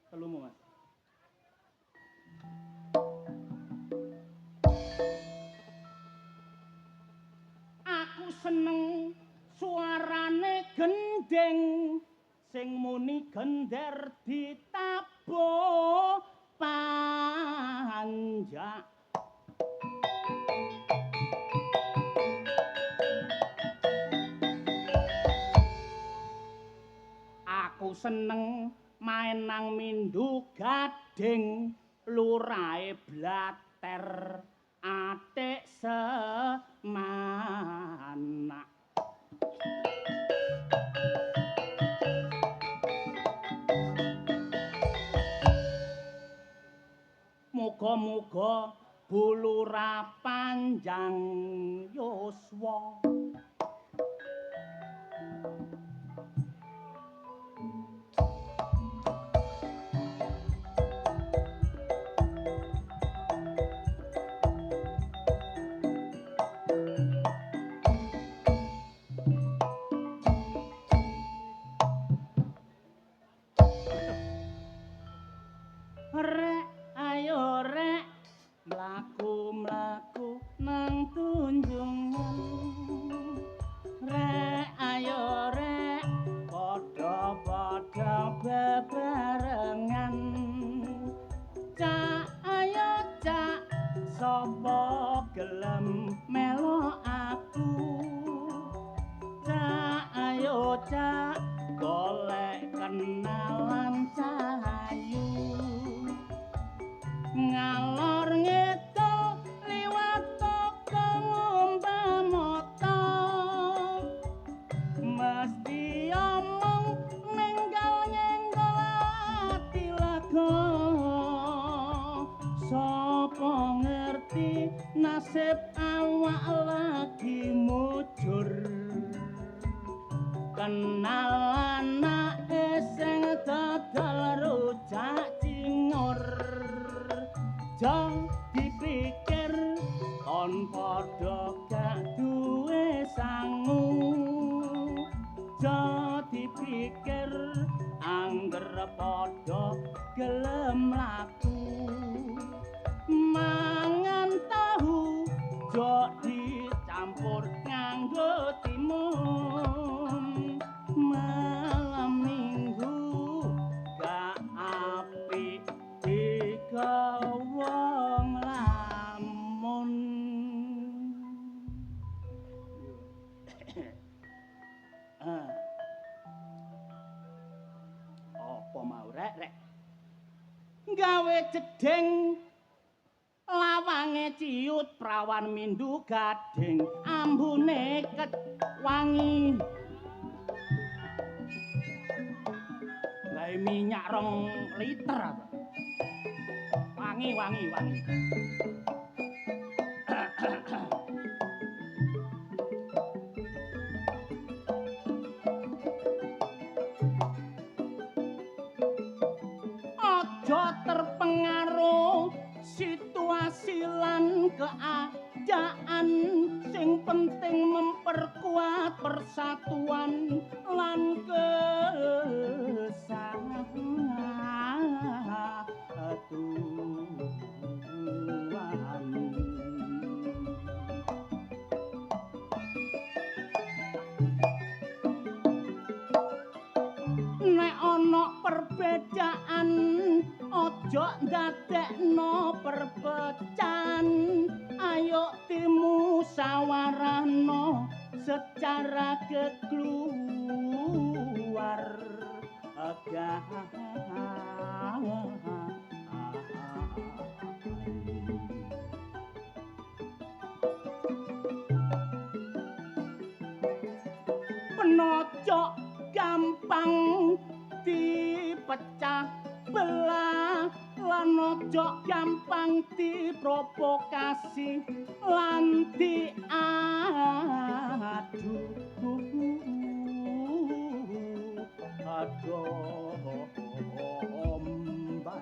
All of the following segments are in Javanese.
Telumu, Mas. Aku seneng suarane gendeng sing muni gender ditabo panjak. Aku seneng main nang mindu gading lurae blater atik semana. Muga-muga bulura panjang yuswa. Rek ayo rek mlaku-mlaku nang tunjungan. Rek ayo rek padha-padha bebarengan. Cak ayo cak sapa gelem melo aku. Cak ayo cak golek kenalan cahayu. Ngalor ngidul liwat toko ngombe mata mesti omong nenggal nyenggol ati lega sapa ngerti nasib awak lagi mujur kenalan anae sing dodol rujak cingur. Jong dipikir kon padha gak duwe sangu. Jo dipikir angger padha gelem laku. Mangan tahu jo dicampur nganggo timun. Malam minggu gak apik digawang lamun. Apa mau rek? Gawe jedeng lawange ciut prawan mindu gading ambune wangi. Gawe minyak 2 liter apa? Wangi. Aja terpengaruh situasi lan keadaan, sing penting memperkuat persatuan lan kesatuan. Nek ana perbedaan ojo ndadekno perpecahan, ayo dimusyawarahno secara kekeluargaan. Penojok gampang dipecah belah lan ojo gampang diprovokasi lan diadu domba.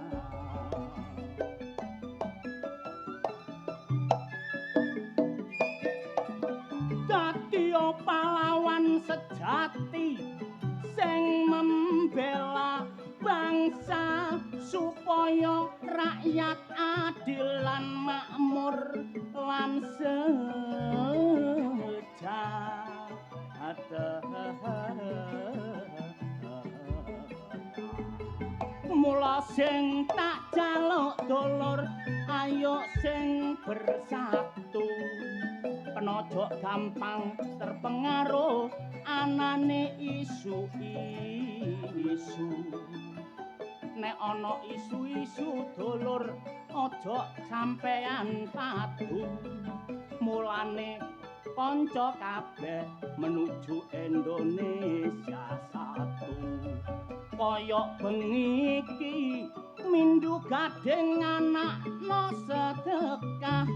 Dadi pahlawan sejati sing membela bangsa bangsa supaya rakyat adil lan makmur lan sejahtera. Mula sing tak jaluk dulur ayo sing bersatu penojo gampang terpengaruh anane isu-isu nek ana isu-isu dulur aja sampean padu mulane kanca kabeh menuju Indonesia satu kaya bengi iki mindu gading anakno sedekah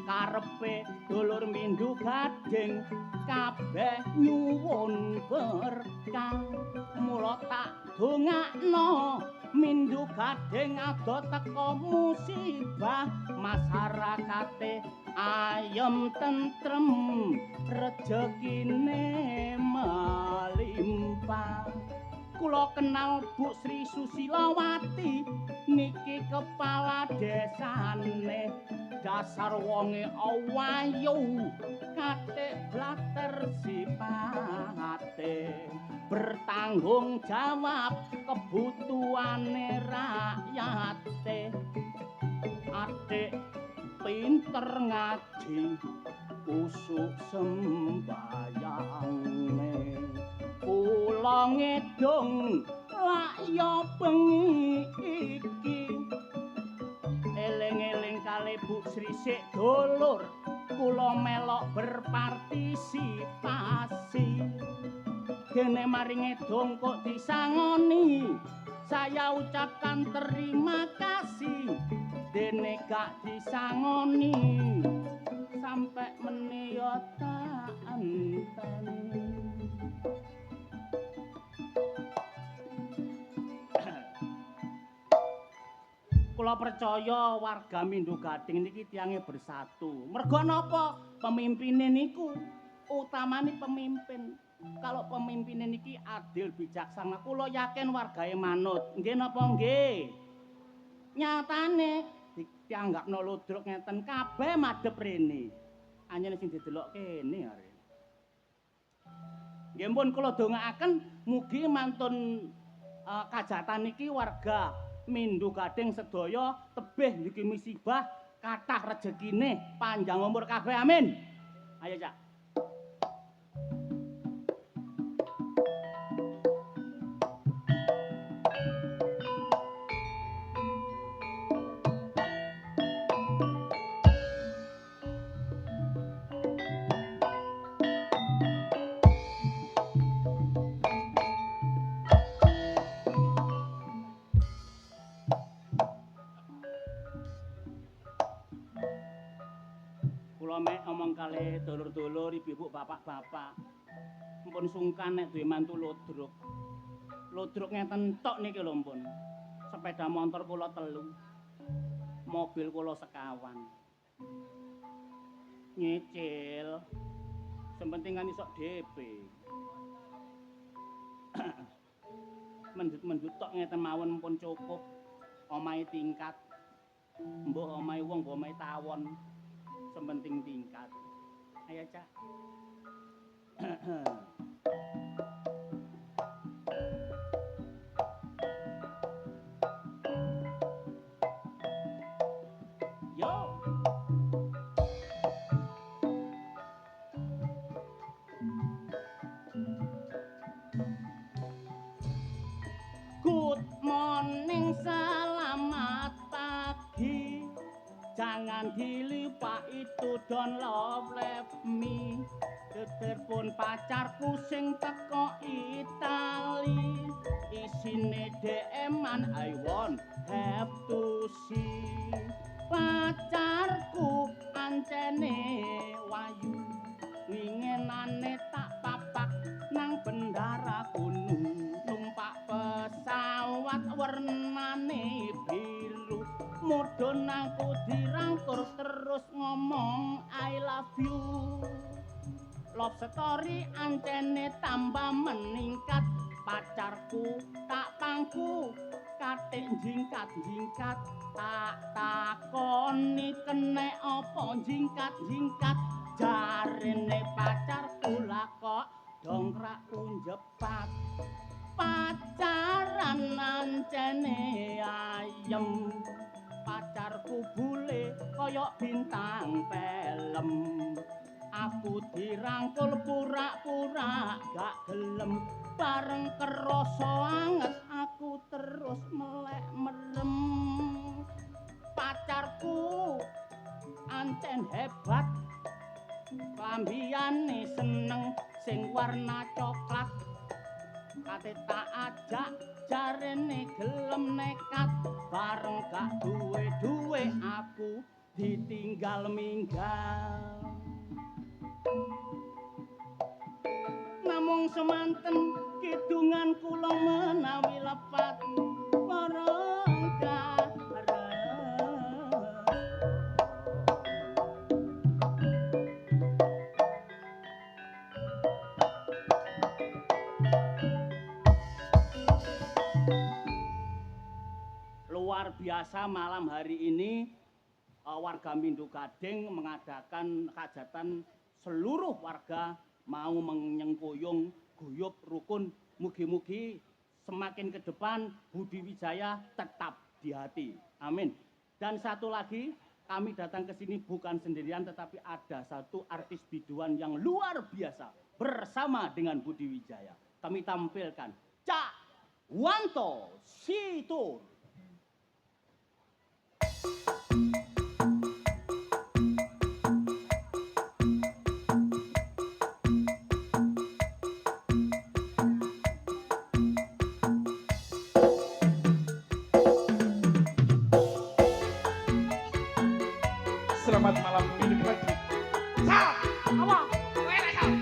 karepe dulur mindu gading kabeh nyuwun berkah mula tak dongakno mindu gading ado teka musibah masyarakate ayem tentrem rejekine melimpah kula kenal Bu Sri Susilawati niki kepala desane dasar wonge awayu katik blater sipate bertanggung jawab kebutuhane rakyate adik pinter ngaji usuk sembayange kula ngedong lak ya bengi iki eling-eling kali Bu Sri sik dulur kula melok berpartisipasi dene maring edong kok disangoni saya ucapkan terima kasih dene gak disangoni sampai menio tak enten kula percaya warga Mindu Gading niki tiange bersatu. Mergo napa? Pemimpine niku utamane pemimpin. Kalau pemimpine niki adil bijaksana, kula yakin wargae manut. Nggih napa nggih? Nyatane dianggapno ludruk ngeten kabeh madhep rene. Anyen sing didelok kene are. Nggih pun kula dongaaken mugi mantun kajatan niki warga Mindu Gading sedaya tebih niki musibah kathah rejekine panjang umur kabeh amin. Ayo Cak. Kali dulur-dulur, ibu-ibu, bapak-bapak. Mpun sungkan nek duwe mantu ludruk. Ludruk ngeten tok niki lho mpun. Sepeda motor kula 3. Mobil kula 1. Nyicil. Sepenting kan iso DP. Mendut-mendut tok ngeten mawon mpun cukup. Omahe tingkat. Mbok omahe wong, mbok omahe tawon. Sepenting tingkat. Ayo Cak. Yo. Good morning, selamat pagi. Jangan dilipat itu don't love me. Telepon pacarku sing teko Itali. Isine DM-an I won't have to see. Pacarku ancene wayu. Winginane tak papak nang bendara gunung. Numpak pesawat warnane biru. Mudhun aku dirangkur terus ngomong I love you. Love story ancene tambah meningkat. Pacarku tak pangku atik jingkat-jingkat tak takoni kene apa jingkat-jingkat jarene pacarku lah kok dongkrak kunjepat pacaran nancene ayem pacarku bule koyok bintang film aku dirangkul pura-pura gak gelem bareng kerasa anget aku terus melek merem pacarku ancen hebat klambiane seneng sing warna coklat kate tak ajak jarene gelem nekat bareng gak duwe aku ditinggal minggal namung semanten kidungan kula menawi lepat marang luar biasa malam hari ini warga Mindu Gading mengadakan hajatan seluruh warga mau menyengkuyung guyub rukun mugi-mugi semakin ke depan Budi Wijaya tetap di hati amin dan satu lagi kami datang ke sini bukan sendirian tetapi ada satu artis biduan yang luar biasa bersama dengan Budi Wijaya kami tampilkan Cak Wanto Situr. Selamat malam ini pagi. Sal, awak, kowe lek sal.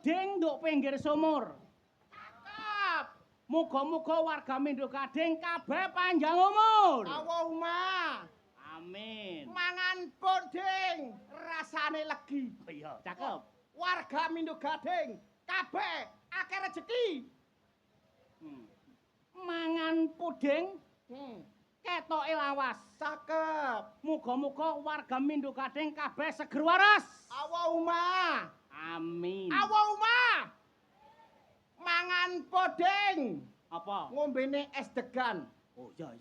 puding nduk pinggir sumur. Cakep. Muga-muga warga Mindo Gading kabeh panjang umur. Allahumma. Amin. Mangan puding rasane legi. Iya, cakep. Warga Mindo Gading kabeh akeh rejeki. Mangan puding ketoke lawas. Cakep. Muga-muga warga Mindo Gading kabeh seger waras. Allahumma. Amin. Allahumma. Mangan puding. Apa? Ngombene es degan. Oh, iya.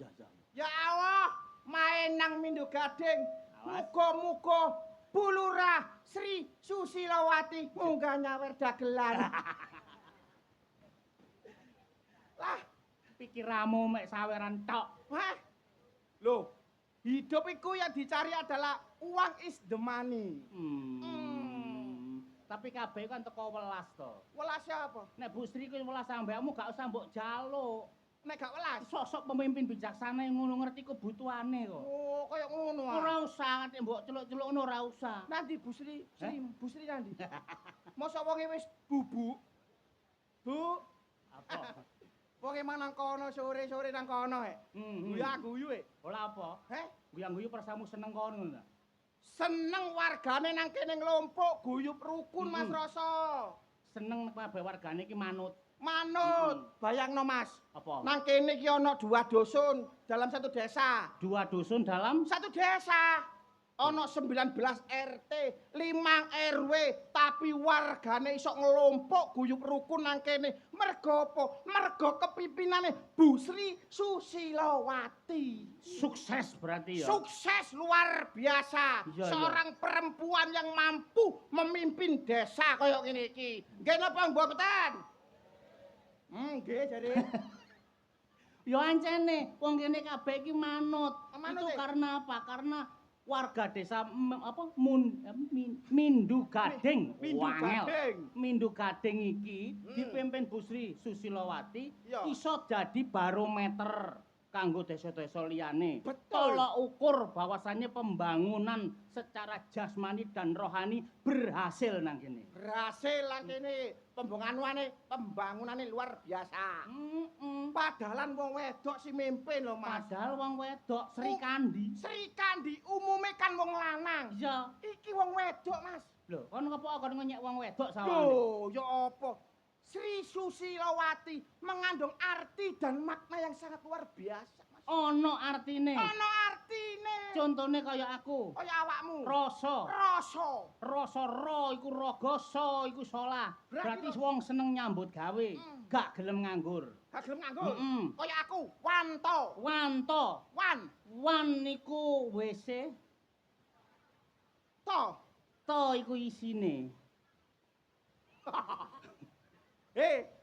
Ya Allah, main nang Mindo Gading. Awas. Muga-muga Bulurah Sri Susilawati munggah nyawer dagelan. Lah, Pikiramu mek saweran tok. wah. Loh, hidup iku yang dicari adalah uang is the money. Tapi kabeh kan teko welas to. Welas apa? Nek Bu Sri ku welas ambekmu gak usah mbok jaluk. Nek gak welas. Sosok pemimpin bijaksana yang ngono ngerti kebutuhane kok. Oh, kaya ngono ah. Ora usah nganti mbok celuk-celuk ngono ora usah. Nanti Bu Sri, Bu Sri nanti. Mosok wonge wis bubuk. Bu, Apa? wonge mang nang kono sore-sore nang kono guyu-guyu Ola apa? Heh? Guyang-guyu persamu seneng kono ngono. Seneng wargane nang kene nglompok guyub rukun Mas Rasa. Seneng kabeh wargane iki manut. Manut, bayangno Mas. Apa? Nang kene iki ana 2 dusun dalam satu desa. 2 dusun dalam Satu desa. Ana 19 RT, 5 RW, tapi wargane iso ngelompok guyub rukun nang kene. Mergo apa? Mergo kepimpinane Bu Sri Susilawati. sukses berarti ya. Sukses luar biasa. Iya, Seorang perempuan yang mampu memimpin desa kaya ngene iki. Nggih napa mboten? Nggih jare. Ya ancene wong kene kabeh iki manut. Manut, Itu eh? karena apa? Karena warga desa Mindu Gading. Mindu Wangel. Gading. Mindu Gading iki dipimpin Bu Sri Susilawati Iya. iso dadi barometer kanggo desa-desa liyane. Betul. Tolok ukur bahwasannya pembangunan secara jasmani dan rohani berhasil nang kene. Berhasil lah kene pembangunane luar biasa. Padahalan wong wedok si mimpin lho Mas. Padahal wong wedok Sri Kandi. Sri Kandi umume kan wong lanang. Iya. Iki wong wedok Mas. Lho, kon apa kon ngenyek wong wedok sawane? Loh, ya apa? Sri Susilawati mengandung arti dan makna yang sangat luar biasa, Mas. Ono artine. Ono artine. Contone kaya aku. Kaya awakmu. Rasa. Rasa. Rasa ro iku raga sa iku salah. Berarti Berarti wong seneng nyambut gawe, gak gelem nganggur. Gak gelem nganggur. Mm-mm. Kaya aku, wanto. Wanto. Wan niku WC, To. to iku isine.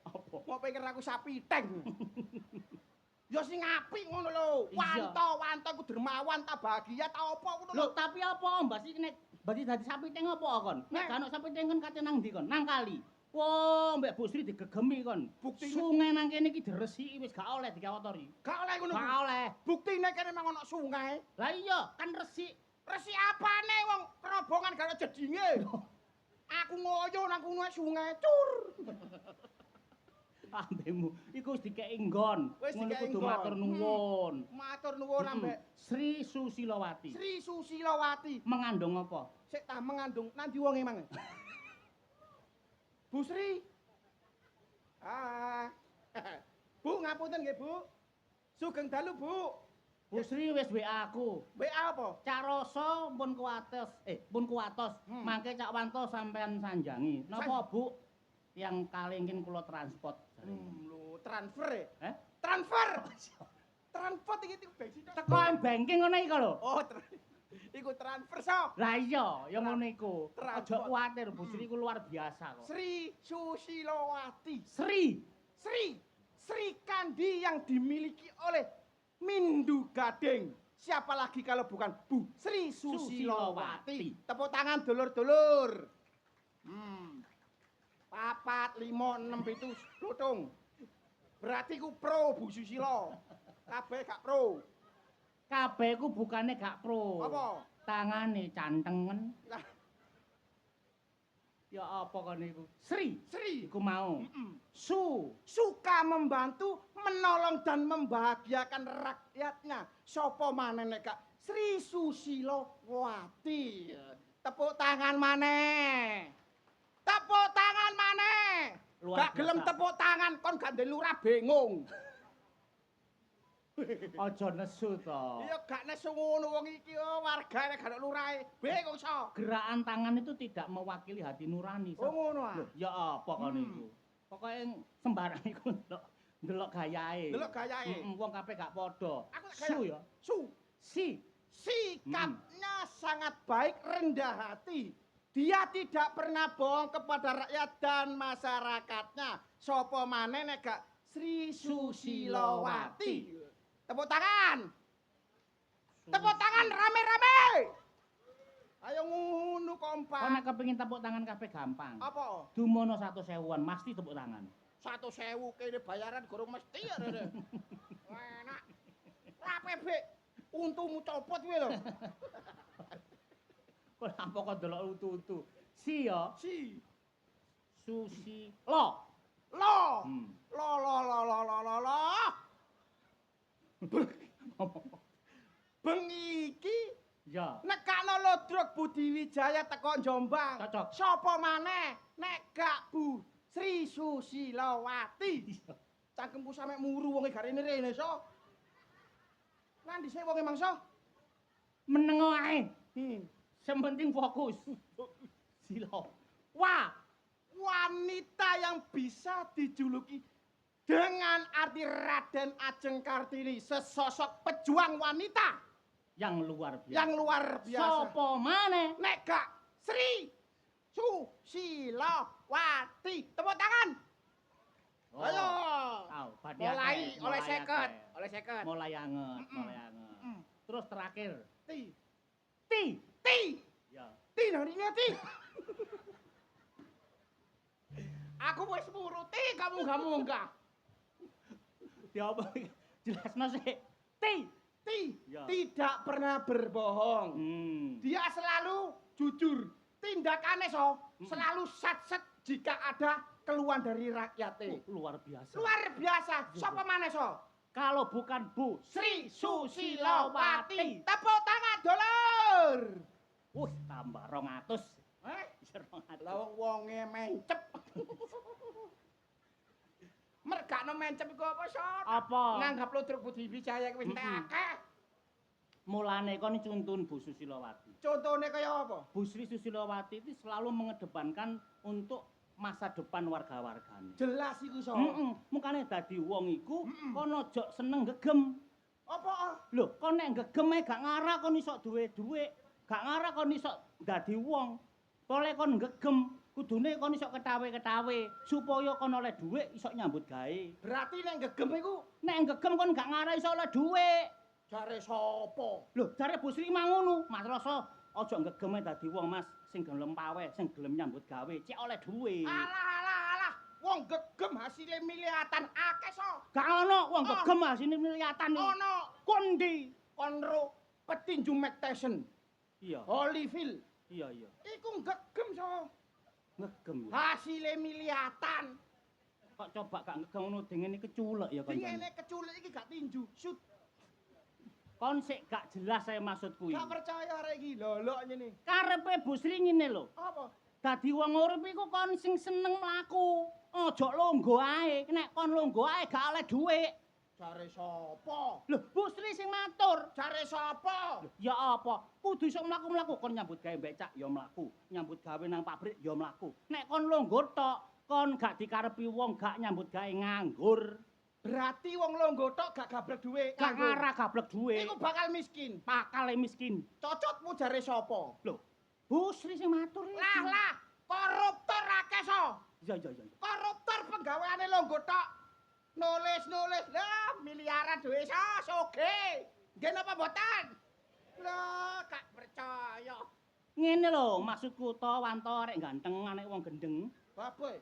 Apa? Mau pikir aku sapi teng. Ya sing apik ngono lho. Iya. Wanto iku dermawan ta bahagia ta apa ngono Lho, lho. tapi apa Mbak sih nek berarti dadi sapi teng apa kon? Nek gak ono sapi teng kon kate nang ndi kon? Nang kali. Wah, Mbak Bu Sri digegemi kon. Buktine- Sungai nang kene iki diresiki wis gak oleh digawotori. Gak oleh ngono. Gak oleh. Buktine kene mang ono sungai. Lah iya, kan resik. Resi apane wong kerobongan gak ono jedinge. Aku ngoyo nang kono sungai cur. Ambemu iku wis dikeki nggon. Wis Ngono dikeki kudu nggon. matur nuwun. Matur nuwun ambek Sri Susilawati. Sri Susilawati. Mengandung apa? Sik ta mengandung nanti wonge mang. Bu Sri. Bu ngapunten nggih, Bu. Sugeng dalu, Bu. Bu Sri wis WA aku. WA apa? Cak Rasa pun kuwatos. Mangke Cak Wanto sampean sanjangi. Napa, Bu? Yang kalengin kula transport. Lho, transfer e. Eh? Transfer. Transfer iki bensin. Teko banking ngono iki lho. Oh, iku transfer sok. Lah iya, ya ngono iku. Aja Transport. kuwatir, Bu Sri ku luar biasa kok. Sri Susilawati. Sri. Sri Kandi yang dimiliki oleh Mindu Gading. Siapa lagi kalau bukan Bu Sri Susilawati. Tepuk tangan dulur-dulur. 4, 5, 6, 7, lutung. Berarti ku pro Bu Susilo. Kabeh gak pro. Kabeh ku bukane gak pro. Apa? Tangane cantengen. Lah. Ya apa kon niku? Sri. Sri. Iku mau. Suka membantu, menolong dan membahagiakan rakyatnya. Sopo maneh nek gak Sri Susilowati. Tepuk tangan maneh. Tepuk tangan maneh. Luar Gak gelem biasa. tepuk tangan kon gak ndek lurah bingung. Aja nesu to. Iya gak nesu ngono wong iki wargane gak lurahe. Bingung so. Gerakan tangan itu tidak mewakili hati nurani. Oh ngono ah. Loh, ya apa kon niku? Pokoke sembarang iku ndelok gayahe. Delok gayahe. Wong kabeh gak padha. Aku lek Su ya. Su. Si. Sikapnya sangat baik, rendah hati. Dia tidak pernah bohong kepada rakyat dan masyarakatnya. Sopo maneh nek gak Sri Susilowati. Tepuk tangan. Tepuk tangan rame-rame. Ayo ngono kompak. Kok nek kepengin tepuk tangan kabeh gampang. Apa? Dumono 100.000-an mesti tepuk tangan. 100.000 kene bayaran gorong mesti ya. Rene. Enak. Rape Bek. Untumu copot kuwi lho. Kok apa kok delok utu-utu. Si ya. Si. Susi. Lo. Lo. Hmm. Lo. Bengi iki Ya. nekakno Lodrok Budi Wijaya teko Jombang. Cocok. Sopo maneh nek gak Bu Sri Susilowati. Cangkemku sampe muru wonge garene rene so. Nandi sih wonge mangsa? Meneng ae. Sing penting fokus. Silo. Wah, Wanita yang bisa dijuluki dengan arti Raden Ajeng Kartini, sesosok pejuang wanita yang luar biasa. yang luar biasa. Sopo maneh? Nek gak Sri Susilowati. Tepuk tangan. Oh. Ayo. Aw, badhe Mulai akeh, oleh mulai 50, akeh. oleh 50. Mulai anget, Mm-mm. mulai anget. Terus terakhir, Ti, ti. ti, Ya. ti nang ini ti. Aku wis muruti kamu gak munggah. Ya apa? Jelasno sik. Ti. Ti, Ya. tidak pernah berbohong. Dia selalu jujur. Tindakannya selalu sat-set jika ada keluhan dari rakyatnya. Luar biasa. Luar biasa. Sapa maneh Kalau bukan Bu Sri Susilowati. Tepuk tangan dulur. Wih, tambah 200. Eh, 200. lah wonge mencep. Mergakno mencep iku apa, Sot? Apa? Nganggap Lodrok Budi Wijaya kuwi akeh. Mulane kon cuntun Bu Susilowati. Contone kaya apa? Bu Sri Susilowati itu selalu mengedepankan untuk masa depan warga-wargane. Jelas iku, Sot. Mukane dadi wong iku kon aja seneng gegem. Apa? Lho, kon nek gegem ae gak ngarah kon iso duwe dhuwit, gak ngarah kon iso dadi wong. Pole kon gegem, kudune kon iso ketawe-ketawe supaya kon oleh dhuwit iso nyambut gawe. Berarti nek gegem iku Nek gegem kon gak ngarah iso oleh dhuwit. jare sapa? Lho, jare Bu Sri mangono. Mas Rasa aja gegem ae dadi wong Mas sing gelem paweh, sing gelem nyambut gawe, cek oleh dhuwit. Alah. Wong gegem hasilé milihatan akeh so. Gak ono wong gegem asine milihatan iki. Ono Kondi. Konro petinju Mike Tyson, Iya. Holyfield. Iya. Iku gegem so. Ngegem ya. Hasilé milihatan. Kok coba gak ngegem ngono dengene keculek ya kon. Dingene keculik iki gak tinju. Shoot. Kon sik gak jelas saya maksudku iki. Gak percaya arek iki lolok ngene. Karepe Bu Sri ngene lho. Apa? Dadi wong urip iku kon sing seneng mlaku. Aja longgo ae. Nek kon longgo ae gak oleh dhuwit. Jare sapa? Lho, Bu Sri sing matur. Jare sapa? Ya apa? Kudu iso mlaku-mlaku kon nyambut gawe becak ya mlaku, nyambut gawe nang pabrik ya mlaku. Nek kon longgo tok, kon gak dikarepi wong gak nyambut gawe nganggur. Berarti wong longgo tok gak gablek dhuwit. Gak ngarah gablek dhuwit. Iku bakal miskin. Pakale miskin. Cocotmu jare sapa? Lho, Bu Sri sing matur iki. Lah, koruptor akeh so. Iya. Koruptor penggaweane longgo tok. Nulis. Lah, miliaran duwe soge. Nggih napa mboten? Lah, gak percaya. Ngene lho, maksudku to wanto arek ganteng anek wong gendeng. Baboy.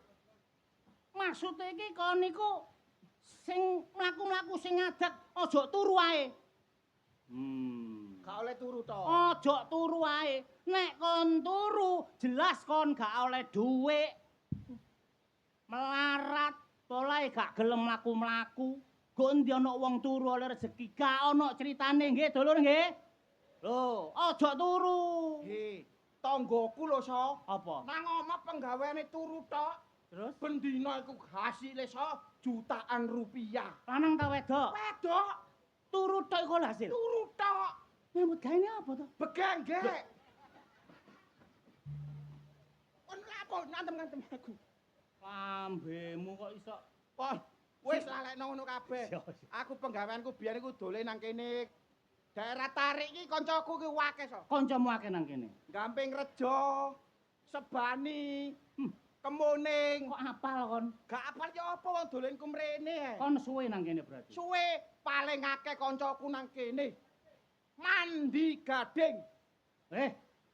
Maksud iki kon niku sing mlaku-mlaku sing ngadeg aja turu ae. Gak oleh turu to. Aja turu ae. Nek kon kon turu, jelas kon gak oleh dhuwit. Melarat, polahe gak gelem mlaku-mlaku. Go endi ana wong turu oleh rezeki, gak ana critane nggih, dulur nggih. Lho, aja turu. Tanggoku lho, So. Apa? Nang omah penggaweane turu tok. Terus Bendina iku hasile, So, jutaan rupiah. lanang ta wedok? Wedok, Turu tok iku hasil. turu tok. Nyambut gaene apa to? Begenggek. Kon lapo ngantem-ngantem aku. Lambemu kok iso. Pon, wis lalekno ngono kabeh. Yo, yo. Aku penggaweanku biyen iku dolen nang kene. Daerah Tarik iki kancaku ki akeh, So. Kancamu akeh nang kene. Gamping Rejo, Sebani, Kemuning. Kok apal kon? Gak apal ya apa wong dolenku mrene. Kon suwe nang kene berarti. Suwe paling akeh kancaku nang kene. Mandi Gading.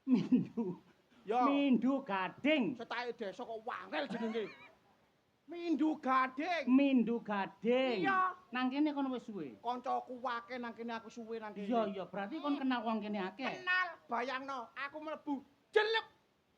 Mindu. Ya, Mindu Gading. setake desa kok wangel jenenge. Mindu Gading. Mindu Gading. Iya. Nang kene kon wis suwe. Kancaku akeh nang kene, aku suwe nang kene. Iya, berarti kon kenal wong kene akeh. Kenal, bayangno, aku mlebu jelek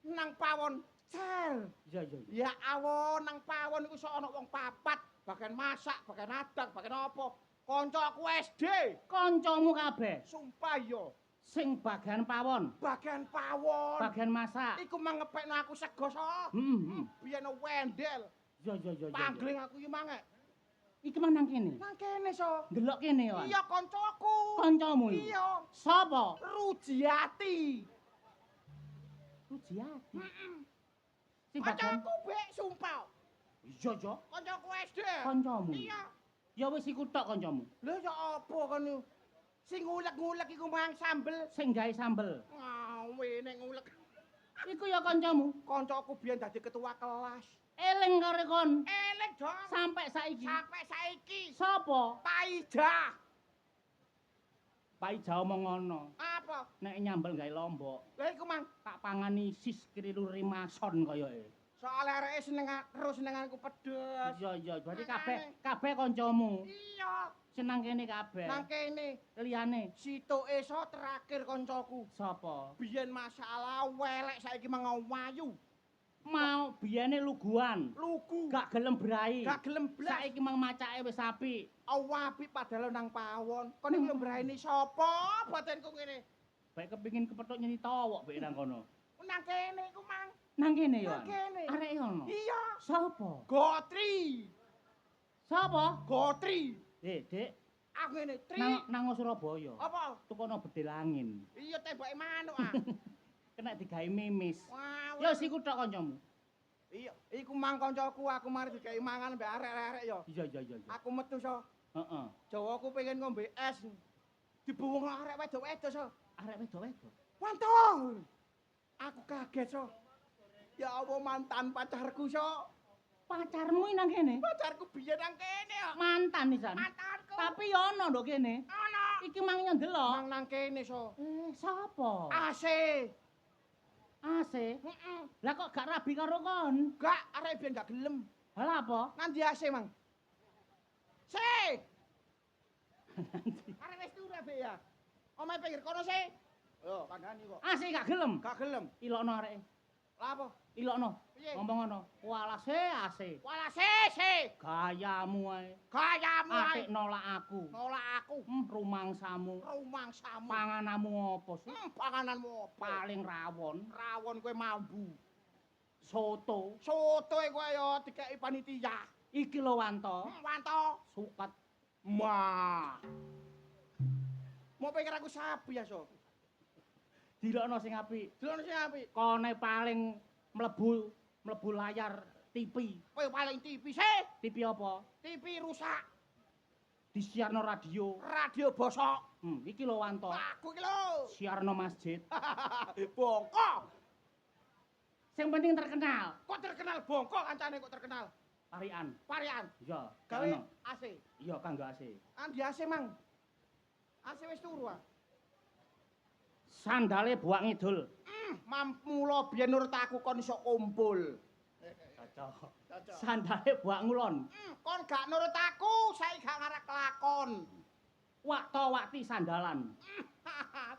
nang pawon. Sel. Iya. Ya awon nang pawon iku iso ana wong papat, bagian masak, bagian adang, bagian apa. Kancaku SD. Kancamu kabeh Sumpah yo, sing bagian pawon, bagian pawon. bagian masak. Iku mangepekno aku sego, So. Biyen wendel. Iya. Pangling aku iki mangek. Iki mang nang kene. Nang kene, So. Delok kene ya. Iya kancaku. Kancamu iki. Iya. Sapa? Rujiati. Rujiati. Sing bagian Kancaku bek sumpah. Iya. Kancaku SD. Kancamu. Iya. Ya wis iku tok kancamu. Lha ya apa kono? Sing ngulek-ngulek iku mang sambel. Sing gawe sambel. Ngawe nek ngulek. Iku ya kancamu. Kancaku biyen dadi ketua kelas. Eling karo kon Elek dong. sampai saiki. Sampai saiki. Sapa? Paida. Pai Jawa omong ngono. Apa? Nek nyambel gawe lombok, Lha iku mang tak pangani sis kriluri mason koyoke. soal areke terus senenganku pedes. Iya, berarti kabeh kancamu. Iya, Senang kene kabeh. nang kene Liyane Sito Eso terakhir kancaku. sapa? Biyen masalah welek saiki mang wayu. Mau biyene luguan. Lugu. Gak gelem brai. Gak gelem blas. Saiki mang macake wis apik. Apik padahal nang pawon. Kon iki lho mbrani sapa batenku ngene. Baik kepengin kepethuk nyeni tawok mbek nang kono. Nang kene iku mang. Nang kene ya. Nang kene. Areke ono. Iya. Sapa? Gotri. Sapa? Gotri. Dik, Aku ngene, Tri. nang Surabaya. Apa? Tukono bedil angin. Iya tembake manuk ah. Kena digawe mimis. Wah. Ya siku tok kancamu. Iya, iku mang kancaku aku mari digawe mangan mbek arek-arek ya. Iya. Aku metu so. Heeh. Jawaku pengen ngombe es. Dibuwung arek wedok-wedok so. Arek wedok-wedok. Wantong. Aku kaget so. Ya Allah mantan pacarku so. Pacarmu nang kene? Pacarku biyen nang kene kok. Mantan nisan. Mantanku. Tapi ya ono nduk kene. Ana. Iki mang nyendelok. Mang nang kene so. Sapa? AC. AC. Heeh. Lah kok gak rabi karo kon? Gak arek biyen gak gelem. Lah apa? Nandi AC mang. Se. Arek wis turu be ya. Omahe pinggir kono se. Yo, kandhani kok. AC gak gelem. Gak gelem. Ilokno areke. Lah apa? Ilokno. Piye? Ngomong ngono. Walah AC. Wala se. Gayamu ae. Gayamu ae. Apik nolak aku. Nolak aku. Rumangsamu. Rumangsamu. Pangananmu apa sih? Pangananmu apa? Paling rawon. Rawon kowe mambu. Soto. Soto kowe ya dikeki panitia. Iki lho Wanto. Wanto. Suket. Ma. Mau pikir aku sapi ya, so. Dilokno sing apik. Delon sing apik. Kone paling mlebu layar TV. Kowe paling TV se. TV apa? TV rusak. Disiarno radio. Radio bosok. Iki lho Wanto. Aku iki lho. Siarno masjid. Bongko. Sing penting terkenal. Kok terkenal bongko kancane kok terkenal. Parian. Parian. Iya, Gawe ono. AC. Iya, kanggo AC. Andi AC mang. AC wis turu ah. Sandale buak ngidul. Mula biyen nurut aku kon iso kumpul. Cocok. Sandale buak ngulon. Kon gak nurut aku, saiki gak ngarep kelakon. Wakto wakti sandalan.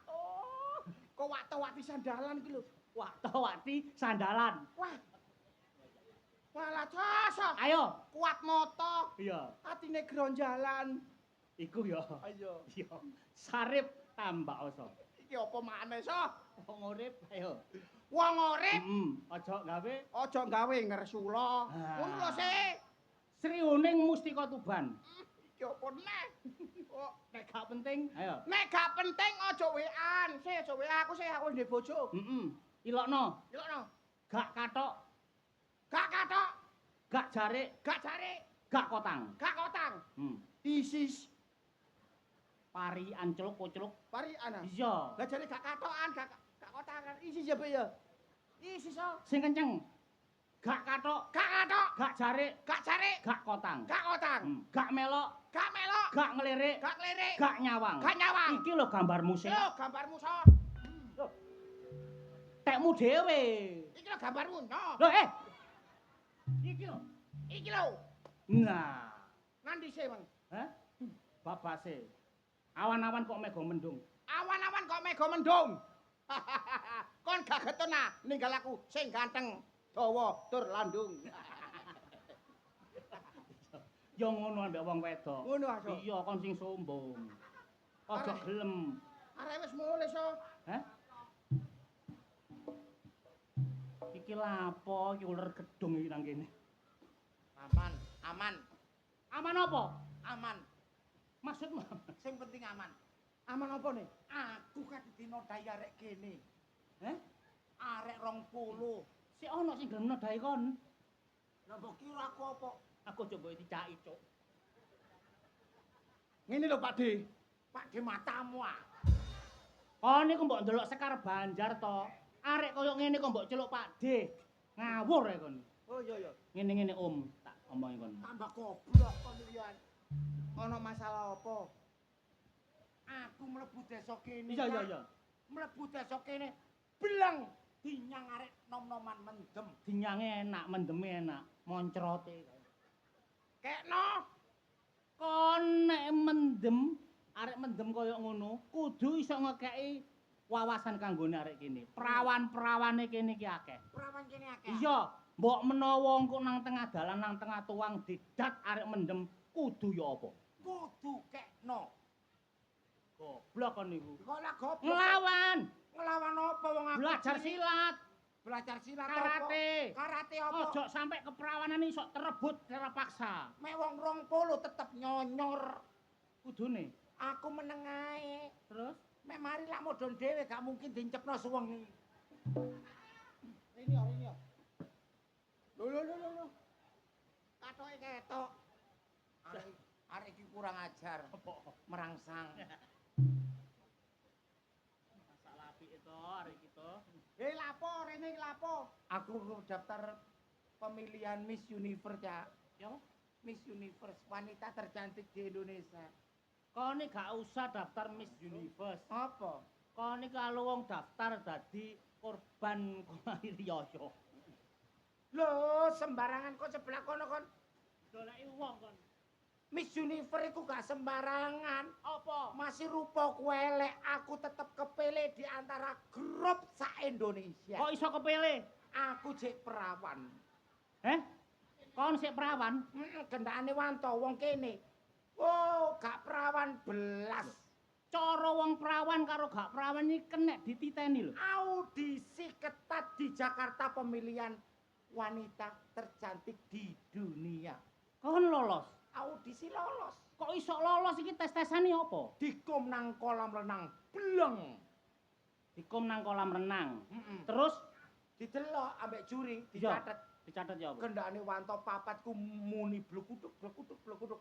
Tuh, Kok wati sandalan ki lho. Wati sandalan. Wah. Malah cosok. Ayo. Kuat moto. Iya. Atine gronjalan. Iku ya. Ayo. Iya. Sarip tambak oso. Iki apa maneh, So? Wong urip ayo. Wong urip Aja gawe aja gawe ngersula. Ngono lho sih. Sriuning Mustika Tuban. Iki apa neh? Oh, Nek gak penting, ayo. nek gak penting aja wean. Sih aja we aku ndek bojo. Ilokno. Ilokno. Gak katok, Gak katok, gak jarik, gak jarik, gak kotang. gak kotang. Isis Pari ancluk pucluk. pari ana. Iya. Lah jare gak katokan, gak kotangan. Isis ya, Pak ya. Isis so. Sing kenceng. Gak katok, Gak katok, gak jarik, gak jarik, gak kotang. gak kotang. Gak melok, Gak melok, gak ngelirik, gak klirik, gak nyawang. gak nyawang. Iki lho gambarmu sih. Yo gambarmu so. Tekmu dhewe. Iki lho gambarmu. No. Lho Iki lho. Iki lho. Nah. Nandi sih, Bang? Hah? Babase. Awan-awan kok mega mendung. Awan-awan kok mega mendung. Kon gak getun ah ninggal aku sing ganteng, dawa tur landung. Ya ngono ambek wong wedok. Ngono ah, So. Iya, kon sing sombong. Aja gelem. Arek wis mulih, So. Hah? Iki lapo iki uler gedung iki nang kene. Aman, aman, Aman apa? aman. Maksudmu? Sing penting aman. Aman apa nih? Aku kan dinodai arek kene. Hah? Arek 20. Si ono sing gelem nodai kon. Lah mbok kira aku apa? Aku coba dicaki, Cuk. Ngene lho, Pak De. Pak de matamu ah. Kon niku mbok ndelok Sekar Banjar to. Arek koyo ngene kok mbok celuk Pak D. Ngawur ya kon. Oh iya iya. Ngene-ngene tak omongi kon. Tambah goblok kon liyan. Ono masalah apa? Aku mlebu desa kene. Iya iya Kak. iya. Mlebu desa kene belang dinyang arek nom-noman mendem. Dinyange enak, mendeme enak, moncrote. Kekno. Kon nek mendem, arek mendem koyo ngono, kudu iso ngekeki wawasan kanggone arek kene. Perawan-perawane kene iki akeh. Perawan kene akeh. Iya, mbok menawa engko nang tengah dalan nang tengah tuang didat arek mendem kudu ya apa? Kudu kekno. Goblok kon niku. Kok lah goblok. Nglawan, Ngelawan apa wong aku? belajar iki? silat, Belajar silat karate. apa? Karate apa? Ojo sampai keperawanan iso terebut secara paksa. Mek wong 20 tetep nyonyor. Kudune. Aku meneng ae. Terus Mek mari lak modon dhewe gak mungkin dincepno suwengi. Ini ya. Lho. Katoke ketok. Arek iki kurang ajar. Merangsang. masalah apik itu arek itu. Lapo rene iki lapo? Aku daftar pemilihan Miss Universe, Cak. Ya, Miss Universe wanita tercantik di Indonesia. kon iki gak usah daftar Miss Universe. Apa? Kon iki kalau wong daftar dadi korban Komairioyo. Loh, sembarangan kok sebelah kono kon. Doleki wong kon. Miss Universe iku gak sembarangan. Apa? Masih rupaku elek, aku tetep kepilih di antara grup sa-Indonesia. Kok iso kepilih? Aku jek perawan. Kon sik perawan? Gendakane wanto wong kene. Oh, gak perawan belas. Cara wong perawan karo gak perawan iki kenek dititeni lho. Audisi ketat di Jakarta pemilihan wanita tercantik di dunia. Kon lolos. Audisi lolos. Kok iso lolos iki tes-tesane apa? Dikom nang kolam renang bleng. Dikom nang kolam renang. Mm-mm. Terus Didelok ambek juri Iya. dicatet. dicatet ya apa? Kendakane wanto papatku muni blekutuk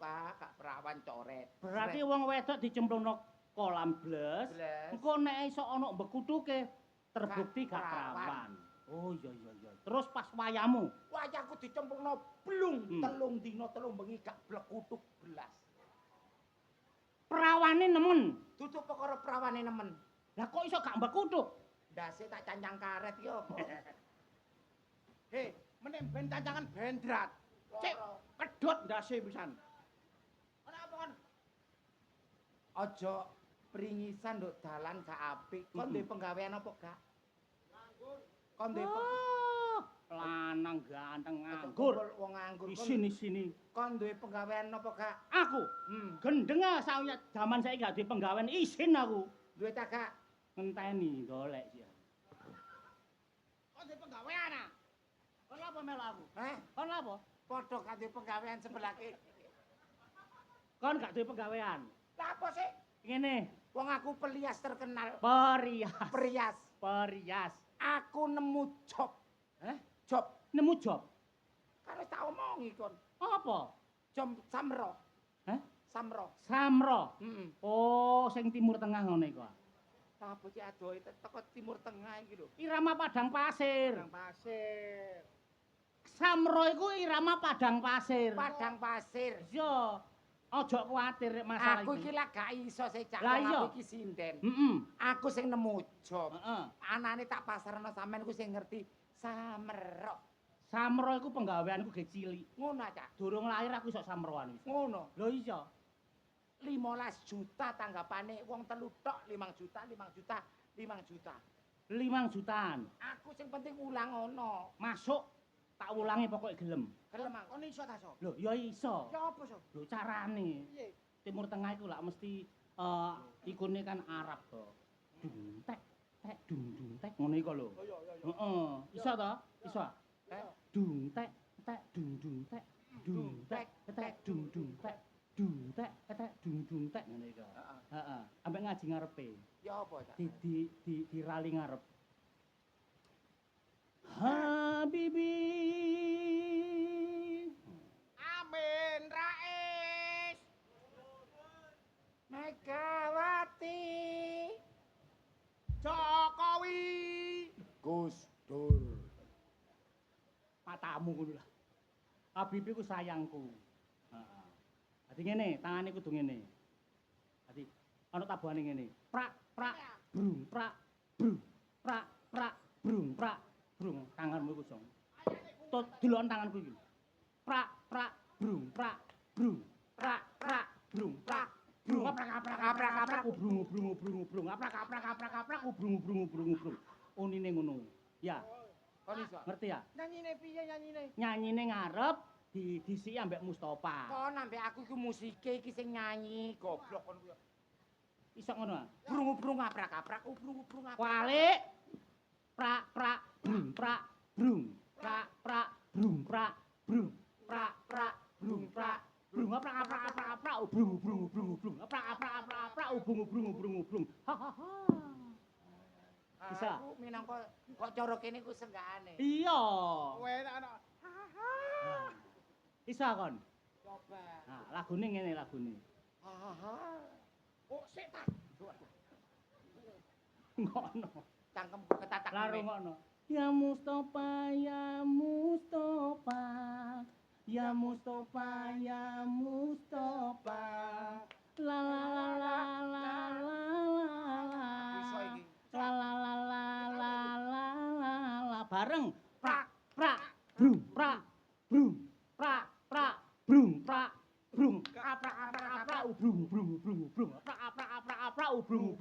ah gak perawan coret. Berarti wong wedok dicemplungno kolam bles. Bles. Engko nek iso ana mbekutuke terbukti Gak gak perawan. perawan. Oh iya. Terus pas wayamu, Wayahku dicemplungno blung, Hmm. telung dina telung bengi gak blekutuk belas. perawane nemen. Tutup perkara perawane nemen. Lah kok iso gak mbekutuk? Ndase tak cancang karet ki apa? Hei, meneh ben tanjangan bendrat. Cek kedot ndase pisan. Ora apa kon? Aja Pringisan nduk dalan gak apik. Kon duwe penggawean apa gak? Nganggur. Kon duwe lanang ganteng nganggur. Wong nganggur. Isini. Kon duwe penggawean apa gak? Aku gendeng saya zaman saiki gak duwe penggawean isin aku. Duwe ta gak? Ngenteni golek sih. Kok duwe penggawean ah? Kon apa melu aku? Kon apa? Padha gak duwe penggawean sebelah kene. Kon gak duwe penggawean. Lah apa sih? Ngene. Wong aku pelias terkenal. Perias. Aku nemu job. Job. Nemu job. Kan wis tak omongi kon. Apa? Job Samro. Samro. Heeh. Oh, sing Timur Tengah ngono iku. Lah bocah adoh teko Timur Tengah iki lho. Irama Padang Pasir. Samro iku irama Padang Pasir. Iya. Ojo kuwatir nek masalah Aku iki lak gak iso sik cak aku iki sinden. Aku sing nemu job. Anane tak pasarno sampean ku sing ngerti Samro. Samro iku penggaweanku ge cilik. Ngono cak. Durung lahir aku iso samroan wis. Ngono. Lho iya. 15 juta tanggapane wong telu tok 5 juta. 5 jutaan. Aku sing penting ulang ono. Masuk tak ulangi pokoknya gelem. Gelem kon iso ta, So? Lho, ya iso. Ya apa, So? Lho carane. Piye? Timur Tengah iku lak mesti ikune kan Arab to. Duntek, tek tek ngono iku lho. Heeh. Iso to? Iso. Duntek, tek tek. Duntek, tek tek. Duntek, tek tek ngono iku. Heeh. Ambek ngaji ngarepe. Ya apa, Cak? Di rali ngarep. Habibi. Amin Rais. Megawati. Jokowi. Gus Dur. Matamu ngono lah. Habibi ku sayangku. Heeh. Dadi ngene, tangane kudu ngene. Dadi ana tabuhane ngene. Prak brung prak brung. Prak brung prak brung. Tanganmu iku, Song. Tut delokon tanganku iki. Prak brung prak brung. Prak brung prak brung. Aprak brung. Aprak brung. Unine ngono. Ya. Kon iso. Ngerti ya? Nyanyine piye nyanyine? Nyanyine ngarep disiki ambek Mustofa. Kon ambek aku iku musike iki sing nyanyi, goblok kon kuwi. Iso ngono ah? Brung-brung aprak-aprak, brung-brung aprak. Walik. Prak brung prak brung. Prak brung prak brung. Prak brung prak brung. Aprak brung. Aprak brung. Ha. Bisa. Aku minangka kok cara kene ku senggane. Iya. Kowe ana. Bisa kon. Coba. Nah, lagune ngene lagune. Oh, sik ta. Ngono. Cangkemku ketatak. Lah rungokno. Ya Mustofa, ya Mustofa. Ya Mustofa, ya Mustofa. La la la la la la la. Iso iki. La la la la la la la. Bareng. Prak brung prak brung. Prak brung prak brung. Aprak brung. Aprak brung.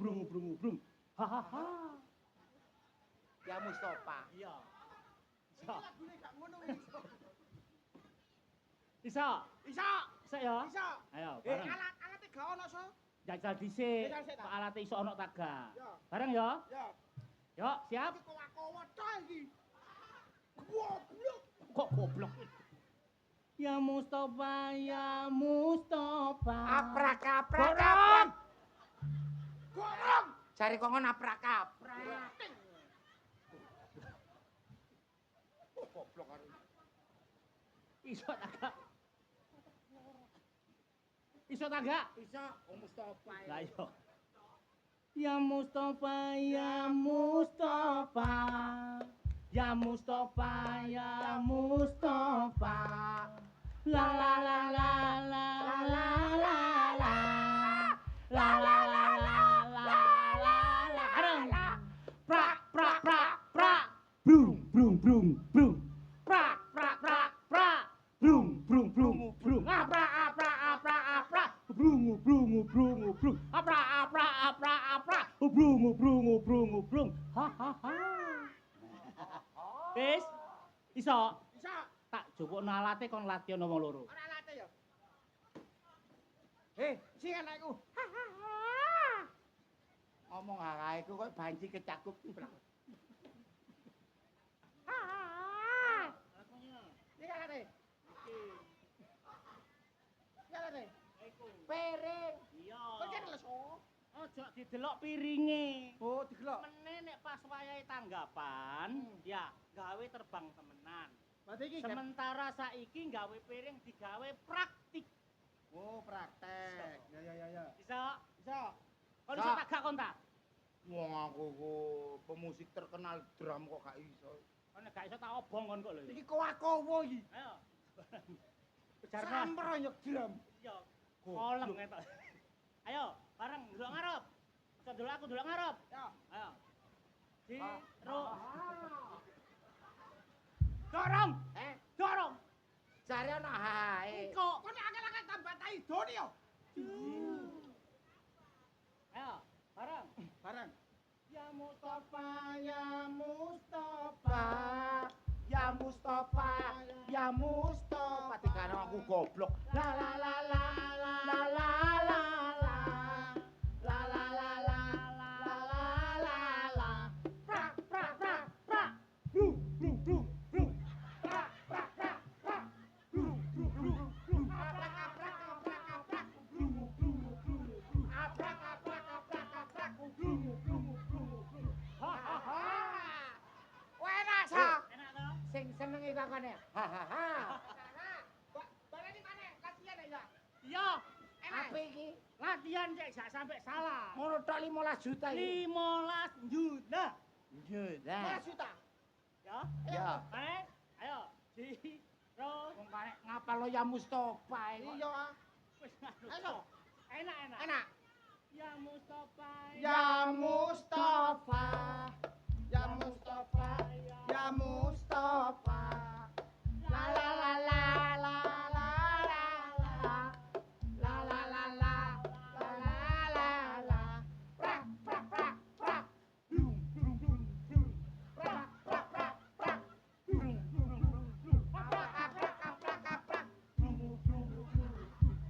Hahaha. Ya Mustofa. Iya. Bisa. Lagune gak ngono iso. Bisa. Iso. Bisa ya? Iso. Ayo, bareng. Alat-alate gak ono, So. Jajal dhisik. Jajal sik, ta? Pak alate iso ono ta gak? Ya. Bareng ya? Ya. Yuk, siap. Iki kowa-kowa ta iki. Goblok. Kok goblok? Ya Mustofa, ya Mustofa. Aprak-aprak. Gorong. Jari kongon aprak-aprak. Oh, goblok karo. Iso ta gak? Iso ta gak? Iso Mustofa. Lah yo. Ya Mustofa, ya Mustofa. Ya Mustofa, ya Mustofa. La la la la la la la la. La la la la la la la. Bareng. Prak. Brung. Prak. Brung. Aprak. Brung. Aprak. aprak. Ubrung. Ha. Wis. Iso. Bisa. Tak jupukno alate kon latihan ngomong loro. Ora late ya. Heh, sing anakku. Ngomong hahae ku kok banci kecakup. Sing anake. Ya late. Piring. Iya. Kok kene leso? Ojo didelok piringe. Oh, digelok. Meneh nek pas wayahe tanggapan, ya gawe terbang temenan. Berarti iki Sementara saiki gawe piring digawe praktik. Oh, praktek. Ya. Bisa? Bisa. Kon iso tak gak kon tak? Wong aku ku pemusik terkenal drum kok gak iso. Kon gak iso tak obong kon kok lho. Iki kowakowo iki. Ayo. Kejarno. Samper nyok drum. Iya. Kolem ketok. Ayo, bareng ndelok ngarep. Aja ndelok aku ndelok ngarep. Ya. Ayo. Ro. Dorong. Dorong. Jare ana hahae. Kok. Kok nek akeh-akeh tambah tai doni yo. Ayo, bareng. Bareng. Ya Mustafa, Ya Mustafa, ya Mustafa. Dikane aku goblok. La la la la la la la la. La la la la la la la. Prak prak prak prak. Brum brum brum brum. Prak prak prak prak. Brum brum brum brum. Aprak aprak aprak aprak. Brum brum brum brum. Aprak aprak aprak aprak. Brum brum brum brum. Ha ha ha. Enak sa. Enak toh? Sing seneng iki kakane. Ha ha ha. Bareng mana? Kasihan ya. Iya, Apa iki? latihan cek gak sampai salah. Ngono tok 15 juta iki. 15 juta. Juta. 5 juta. Ya. Ya. Ayo. Ro. Wong karek ngapal lo ya Mustafa iki. Iya. Wis Ayo. Enak. Enak. Ya Mustafa. Ya Mustafa. Ya Mustafa. Ya Mustafa. La la la la la la la la. La la la la la la la la. Prak prak prak prak. Brum brum brum brum. Prak prak prak prak. Brum brum brum brum. Aprak aprak aprak aprak. Brum brum brum brum.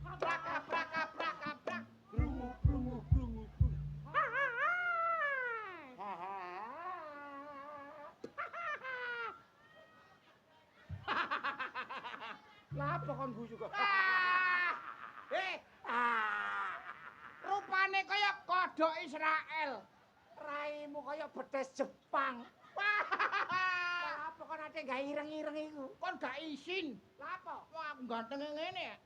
Aprak aprak aprak aprak. Brum brum brum brum. Ha ha ha. Lah apa kon guyu kok? Rupane kaya kodhok Israel. Raimu kaya bedes Jepang. Lah apa kon ate gak ireng-ireng iku? Kon gak isin. Lah apa? Wah, aku gantenge ngene.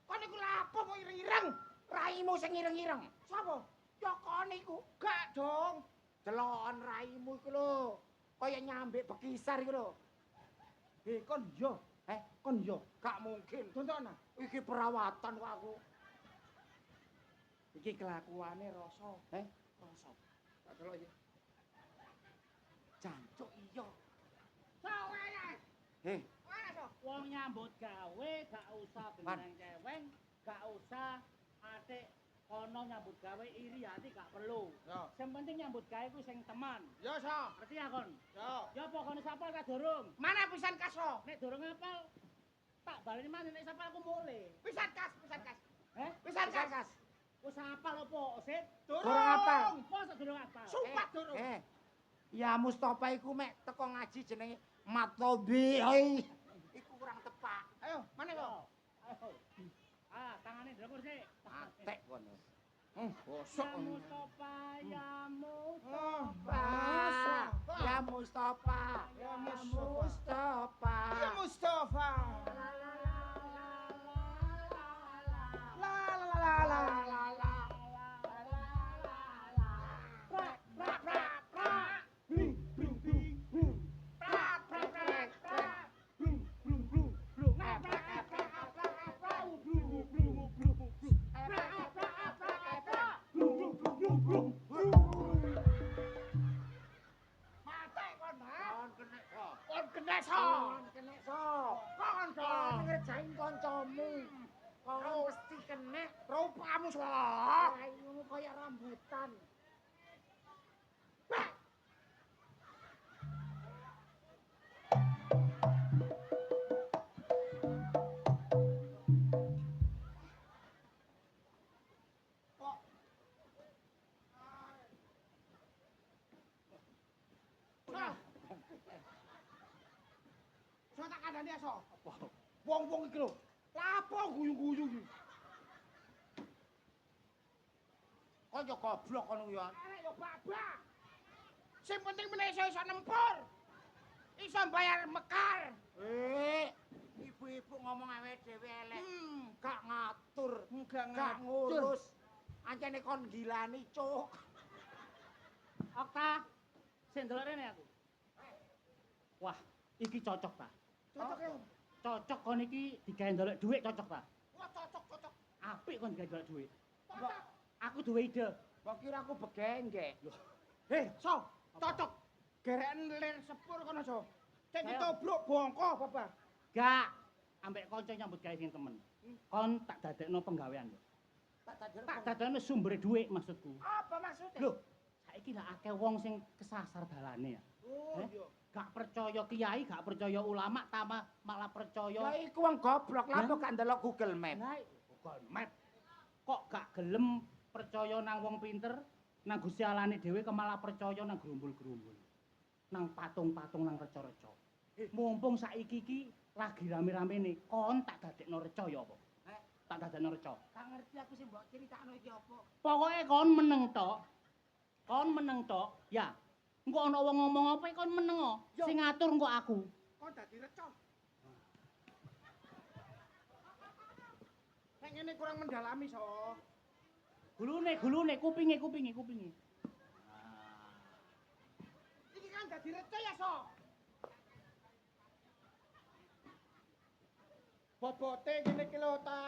Kon iku lha apa kok ireng-ireng? Raimu sing ireng-ireng. Sapa? Ya kon iku. Gak dong. Deloken raimu iku lho. Kaya nyambek bekisar iku lho. Kon yo. Kon yo. Gak mungkin. Tontonan. Iki perawatan kok aku. Iki kelakuane rasa. Rasa. Tak delok iki. Jancuk iya. Sawane. Heh, Mana so? Wong nyambut gawe gak usah benang ceweng, gak usah atik kono nyambut gawe iri hati gak perlu. Yo. Sing penting nyambut gawe ku sing teman. Yo so. Ngerti ya kon? Yo. Ya pokoknya sapal tak durung. Mana pisan kaso? Nek durung apal tak baleni maneh nek sapal aku mulai. Pisan kas. Pisan kas. Wis apal opo, Sit? Durung apal. Masa durung apal? Sumpah durung. Ya Mustafa iku mek teko ngaji jenenge Matlobi. Iku kurang tepak. Ayo, mana Ayo. kok? Ayo. Ah, tangane ndelok sik. Atek kono. Bosok. Ya Mustafa, ya Mustafa. Ya Mustafa. Ya Ya Mustafa. Mustafa. Ya Mustafa. La la la la. Prak prak prak prak. Bling bling bling bling. Prak prak prak prak. Bling bling bling bling. Prak prak prak prak prak. Bling bling bling bling. Prak prak prak prak. Bling bling bling bling. Mate kon ha. Kon kena so. Kon so. Ngerjain kancamu. Kau mesti kena. Rupamu so. Raimu kaya rambutan. Kok So tak kandhani aso. Wong-wong iki lho. Lapo guyu-guyu iki? Kok yo goblok kono yo. Arek yo babak. Sing penting meneh iso nempur. Iso bayar mekar. Ibu-ibu ngomong awake dhewe elek. Gak ngatur, gak ngurus. Ancene kon gilani, cuk. Okta, sing ndelok rene aku. Wah, iki cocok ta? Cocok ya. Cocok kon iki digawe ndelok dhuwit cocok ta? Wah, cocok. Apik kon digawe ndelok dhuwit. Mbok Aku duwe ide. Mbok kira aku begenggek. So, cocok. Gereken lir sepur kono, So. Cek Ayo. ditobruk bongko apa? Gak, ambek kanca nyambut gawe sing temen. Kon tak dadekno penggawean. Tak dadekno sumber dhuwit maksudku. Apa maksudnya? Lho, saiki lak akeh wong sing kesasar dalane ya. Oh, Eh? iya. Gak percaya kiai, gak percaya ulama, malah Ya percaya. iku wong goblok, lha kok gak ndelok Google Map. Lah, Google Map. Kok gak gelem percaya nang wong pinter, nang Gusti Allahne dhewe kok malah percaya nang gerumbul-gerumbul. Nang patung-patung nang reca-reca. Mumpung saiki iki lagi rame-ramene, kon tak dadekno reca ya apa? Tak dadekno reca. Gak ngerti aku sing mbok critakno iki apa. Pokoke kon meneng tok. Kon meneng tok. Ya. Engko ana wong ngomong apa kon meneng kok. Yo. Sing ngatur engko aku. Kok dadi reco? Nek ngene kurang mendalami, So. Gulune, kupinge. Iki kan dadi reco ya, So. Bobote ngene iki lho, ta.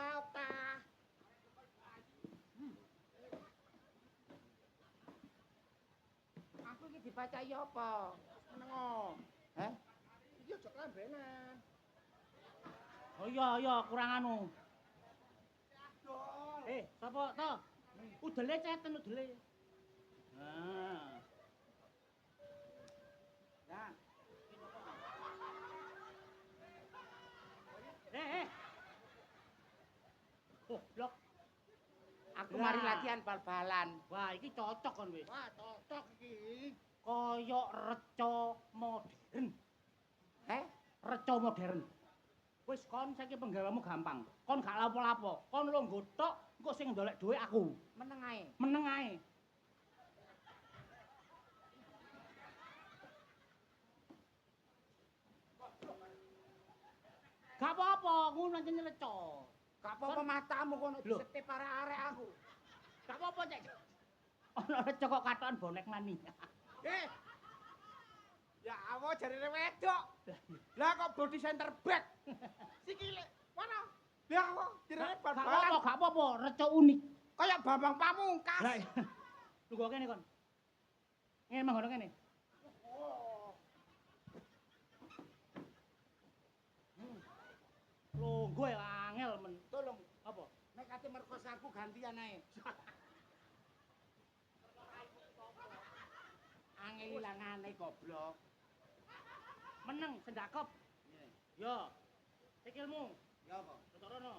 Aku iki dibacai apa? Menengo. Heh? Iki aja klambenan. Oh iya, kurang anu. Dol. Sapa to? Udele ceten udele. Nah. Nah, Goblok. Aku Lah. mari latihan bal-balan. Wah, iki cocok kon wis. wah cocok iki. Kaya reca modern. Heh? Reca modern. Wis kon saiki penggawamu gampang. Kon gak lapo-lapo. Kon lungguh tok, engko sing ndolek dhuwit aku. Meneng ae. Meneng ae. Gak apa-apa, ngono aja nyeleco. Gak apa-apa matamu kono Lho. disetip arek-arek aku. Gak apa-apa, Cek. Ana reca kok katokan bonek mani. Ya apa jarine wedok. Lah kok body center back. Sikile mana? Lah kok jarine bal-balan. Gak apa-apa, reca unik. Kayak Bambang Pamungkas. Lah, lungguh kene kon. Ngene manggono kene. Lungguh ya angel men. Tolong, Apa? nek kate merkosa aku gantian ae. Angel ilangane goblok. Meneng sendakep. Yo. Sikilmu. Ya apa? Ketorono.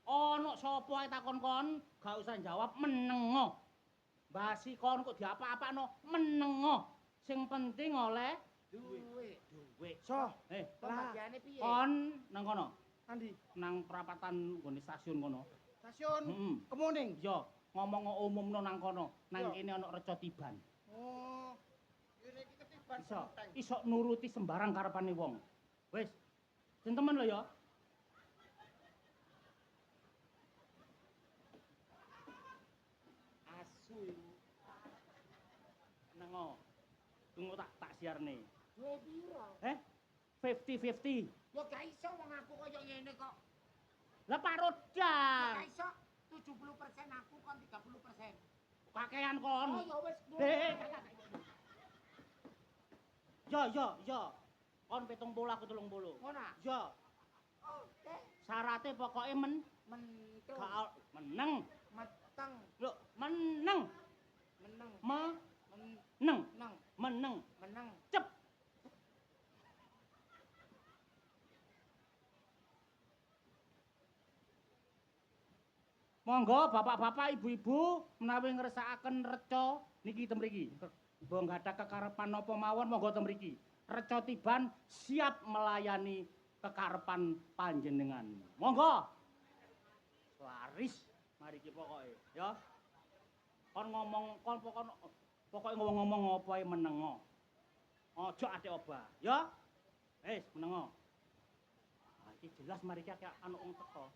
Ono sapa ae takon kon, gak usah jawab menengo. Basi kon kok diapa-apakno menengo. Sing penting oleh Duit. duit. So, Pembagiane piye? Kon nang kono, Andi, nang perapatan nggone stasiun kono. stasiun Heeh. Kemuning. Yo, ngomong umumno nang kono. Nang Yo. kene ana reca tiban. Oh. Ini iki ketiban Iso, senteng. iso nuruti sembarang karepane wong. Wis. Sing temen lho ya. Asu. Nengo. Tunggu tak siarne. Duwe piro? 50-50. Yo gak iso wong aku koyo ngene kok. Lah Pak Gak Rodang. iso 70% aku kon 30%. Kakean kon. Oh ya wis. Yo. Kon 70 aku 30. Ngono. Yo. Oke. Syaratnya pokoknya Mentu. gak meneng. Metu. Meteng. Lho, meneng. Meneng. Meneng. Meneng. Meneng. Meneng. Cep. Monggo bapak-bapak, ibu-ibu menawi ngresakaken reca niki temriki. Mbok gadah kekarepan napa mawon monggo temriki. Reca Tiban siap melayani kekarepan panjenengan. Monggo. Laris mariki pokoke, ya. Kon ngomong kon pokoke ngomong apa ae menengo. Aja ate obah, ya. Wis menengo. Ah iki jelas mariki akeh anu wong teko.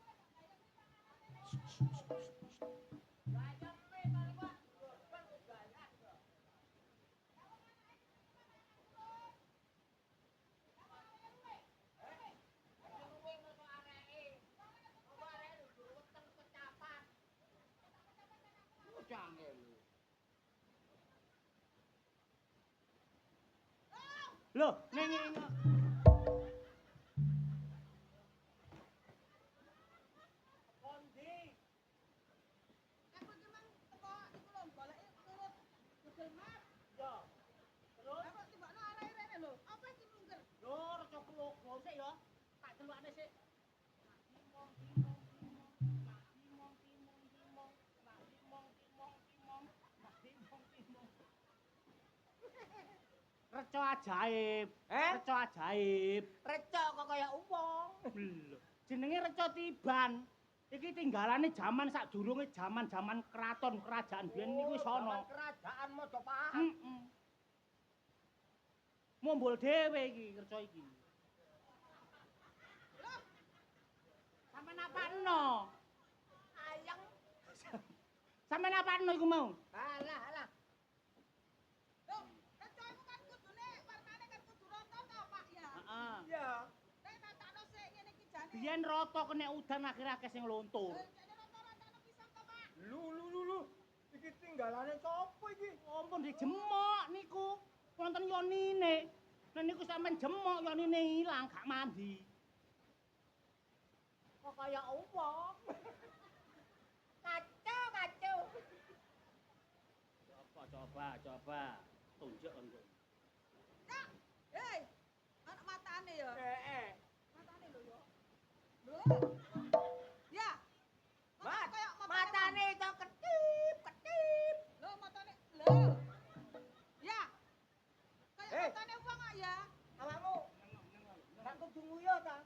Loh, ning reca ajaib. Reca ajaib. Reca kok kaya wong. Lho, jenenge reca Tiban. Iki tinggalane jaman sadurunge jaman-jaman keraton kerajaan biyen niku wis ana. Kerajaan Majapahit. Heeh. Mumbul dhewe iki reca iki. Sampeyan apano? Ayang. Sampeyan apano iku mau? Alah, alah. Heeh. Iya. Biyen rata kena udan akhire akeh sing luntur. Lu. Iki tinggalane sapa iki? Ampun dijemok niku. Wonten yonine. Nek niku sampean jemok yonine ilang gak mandi. Kok kaya wong. Kacau. Coba. Tunjuk engko. Cak, hei, anak matane ya. Matane lho ya. Lho. Ya. Mat, Kaya matane itu ketip. Lho, matane. Lho. Ya. Kayak matane wong kok ya. Awakmu. Gak kudu nguyu ta?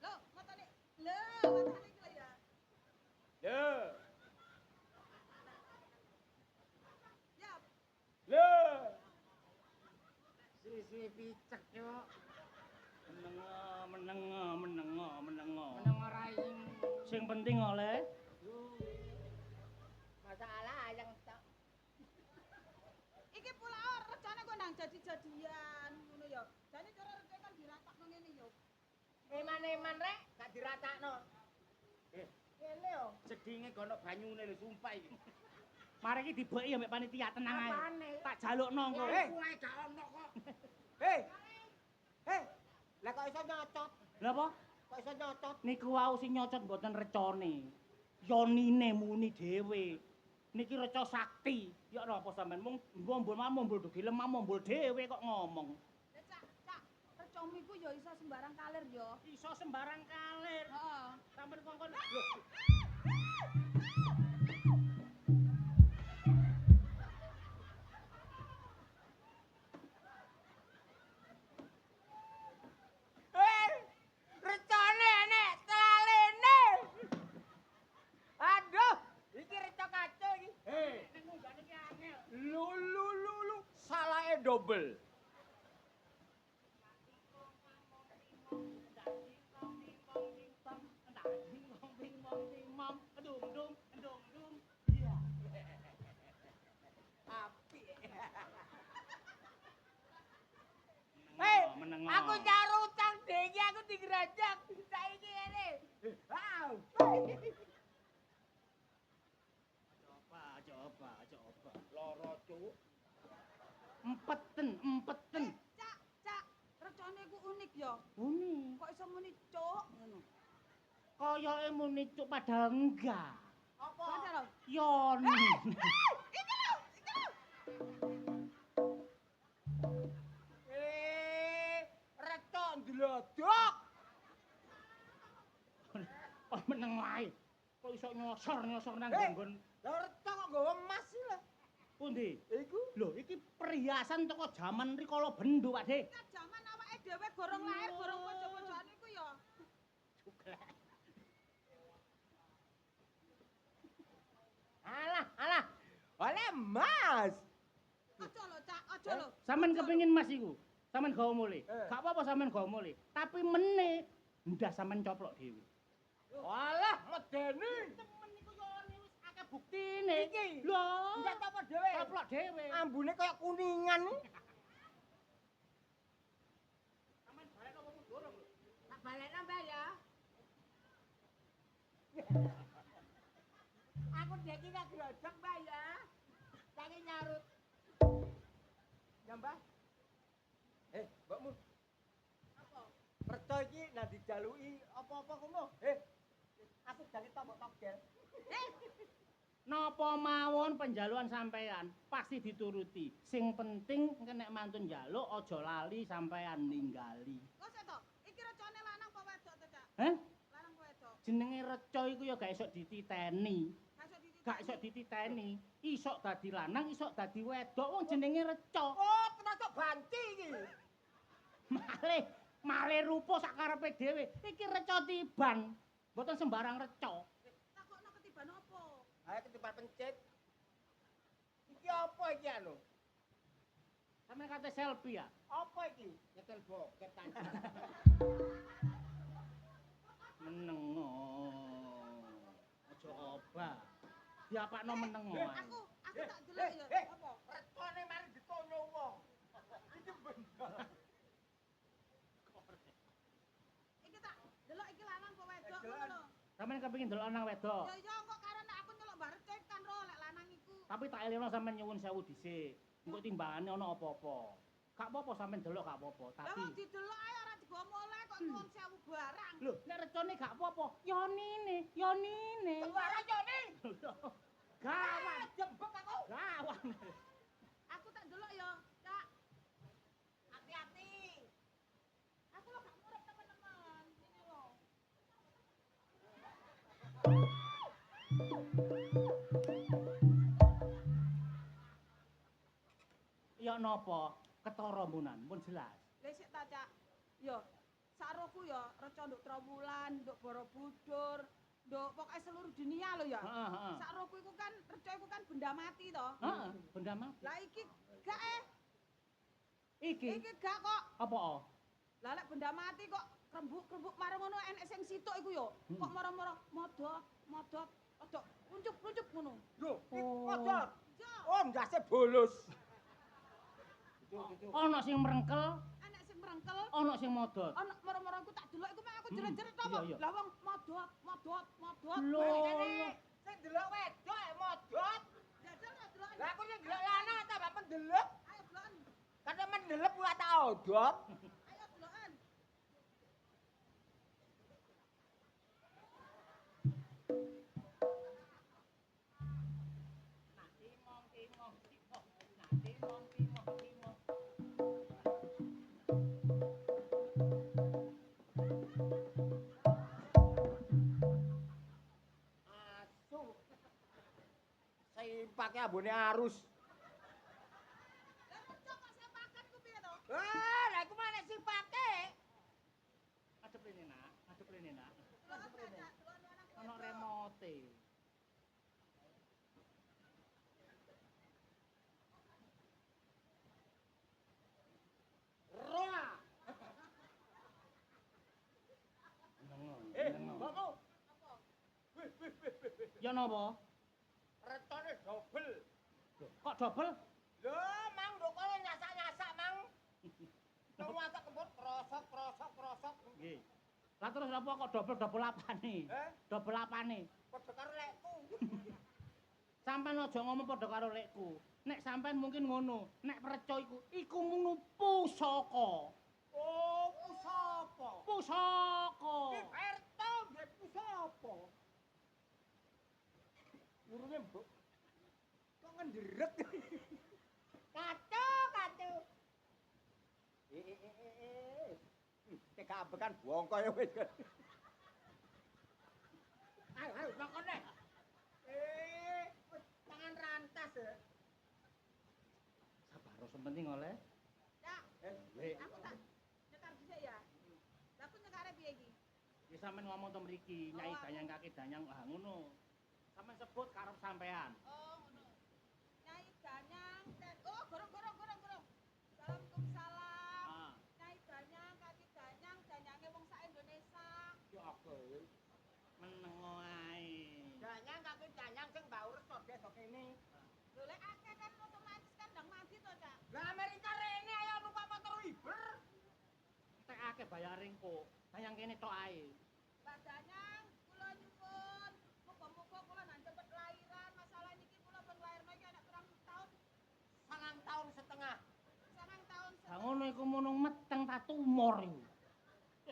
Lho, matane. Lho, matane iki lho ya. Lho. Ya. Lho. Sisi picek yo. Menengo. Meneng ora ing. Sing penting oleh Masalah yang tak. Iki pula recane kok nang jadi-jadian ngono ya. Jane cara recane kan diratakno ngene ya. Eman-eman rek gak diratakno. Kene yo. Jedinge gono banyune lho sumpah iki. mari iki dibeki ambek panitia tenang ae. Apane? Tak jalukno engko. Kuwe gak ono kok. Hei. Lah kok iso nyocot? Lha apa? Kok iso nyocot? Niku wau sing nyocot mboten recane. Yonine muni dhewe. Niki reca sakti. Ya napa sampean mung mumbul dugi lemah mumbul dhewe kok ngomong. Cak, recamu iku ya iso sembarang kalir ya. Iso sembarang kalir. Heeh. Sampeyan kongkon. Recone enek telalene. Aduh, iki reca kacau iki. Ning munggane ki angel. Lu. Salahe double. Menengo. Aku jar utang dhewe aku digerajak. Saiki ngene. Coba. Loro cuk. Empeten. Cak, recane iku unik ya. Unik. Kok iso muni cuk ngono. koyoke muni cuk padahal enggak. Apa? Padahal lho. Yoni. Reco ndlodok. Oh meneng wae. Kok iso nyosor nang nggon. Lah reco kok nggawa emas sih lah. Pundi? Iku Lho, iki perhiasan teko jaman rikala bendo, Pak De. Kan jaman awake dhewe gorong lahir, gorong bojo-bojoan iku ya. alah. Oleh emas. Aja lho, Cak, aja lho. Sampeyan kepengin mas iku. Sampeyan gawa mule. Eh. Gak apa-apa sampeyan gawa mule. Tapi meneh ndah sampeyan coplok dhewe. Walah medeni. Temen iku Yoni wis akeh buktine. Iki. Lho, Ndak apa dhewe. coplok dhewe. Ambune kaya kuningan. Sampeyan balik apa mundur lho? Tak balekno, Mbak ya. Aku dek iki gak grojok, Mbak ya. Saiki nyarut. Ya, Mbak. Mbak Mun. Apa? Merto iki nang dijaluki apa-apa kono. Aku jane tombok togel. Napa mawon penjaluan sampean pasti dituruti. Sing penting nek mantun njaluk aja lali sampean ninggali. Kok sik to? Iki recone lanang apa wedok to, Cak? Heh? Lanang apa wedok? Jenenge reca iku ya gak iso dititeni. Masuk di Gak iso dititeni. Iso dadi lanang, iso dadi wedok. Wong jenenge reca. Oh, termasuk banci iki. Malih rupa sakarepe dhewe. Iki reca tiban. Mboten sembarang reca. takokno ketiban apa? Ayo ketiban pencet. Iki apa iki anu? Sampeyan kate selfie ya. Apa iki? Nyetel bokep tanpa. Meneng. Aja obah. Diapakno meneng. Aku tak delok ya. Apa? Retone mari ditonyo wong. Iki bener. Iki tak delok iki lanang apa wedok Delok. ngono. Sampeyan kepengin delok lanang wedok. Ya iya kok karena aku nyelok bareng kan ro lek lanang iku. Tapi tak elingno sampeyan nyuwun sewu dhisik. Engko timbangane ana apa-apa. Gak apa-apa sampeyan delok gak apa-apa, Lah tapi wong didelok ae ora digawa mulai kok nuwun sewu barang. lho nek recone gak apa-apa. Yonine. Sembarang Joni. Gawat, Jembek aku. gawat. Aku tak delok ya, Cak. Hati-hati. Aku lo gak murip teman-teman. Ini lo. Ya napa? Ketara munan, pun jelas. Lesik ta, Cak. Yo, saroku ya reca nduk Trawulan, nduk Borobudur, nduk pokoke seluruh dunia lho ya. Heeh. Saroku iku kan reca iku kan benda mati to. Heeh, benda mati. Lah iki gak Iki iki gak kok. apa? Lah lek benda mati kok krembuk-krembuk marang ngono enek sing situk iku yo. Kok moro-moro modot, odok runcup ngono. Lho, iki Oh. kodot. Yo, Oh, ndase bolos. Ana sing merengkel, enek sing merengkel. ana sing modot. Ana moro-moro aku tak delok iku mek aku jerit-jerit to apa? Iya, iya. Lah wong modot. Lho, Sing delok wedok modot. Jajal tak delok. Lah aku sing delok lanang tambah mendelep. Ayo deloken. Karena mendelep ora tak odot. Ayo deloken. Asu. Simpake ambune arus. Lah reca kok sepakan ku piye to? Lah iku malah simpake. Adep rene nak, adep rene nak. Delok rene. Delok anak Ana remote. Roa. Mbakmu. Ya napa? Retone dobel. Kok dobel? Lho, mang nduk kono nyasak-nyasak, mang. Nang masak kebut krosok. Nggih. Lah terus apa kok dobel apane? Dobel apane? Padha karo lekku. Sampeyan aja ngomong padha karo lekku. Nek sampeyan mungkin ngono, nek reca iku mung pusaka. Oh, pusapa? Pusaka. Ki Berto nggih Sopo? Urunge mbok. Kok ngenderet? Katu. Tega ambekan bongko ya wis. Ayo, nang kene. Tangan rantas ya. Sabar sementing oleh. Cak, Le. aku tak nyekar dhisik ya. Lah aku nyekare piye iki? Ya sampean ngomong to mriki, Nyai Oh, Danyang kaki Danyang ngono. Sampean sebut karep sampean. Oh, ngono. Nyai Danyang, oh, gorong. Waalaikumsalam. Ah, Nyai Danyang, kaki Danyang, Danyange wong sak Indonesia. Yo apa? meneng ae. Danyang kaki danyang sing baur sok kene. Lho lek akeh kan otomatis kan ndang mandi to, Cak. Lah Amerika rene ayo numpak motor Uber. Tek akeh bayaring kok. Danyang kene tok ae. Mbak Danyang, kula nyuwun, muga-muga kula nang cepet lahiran. Masalah niki kula pun lairno iki anak pirang tahun? 9 tahun setengah. 9 tahun. Lah ngono iku munung meteng ta tumor iku.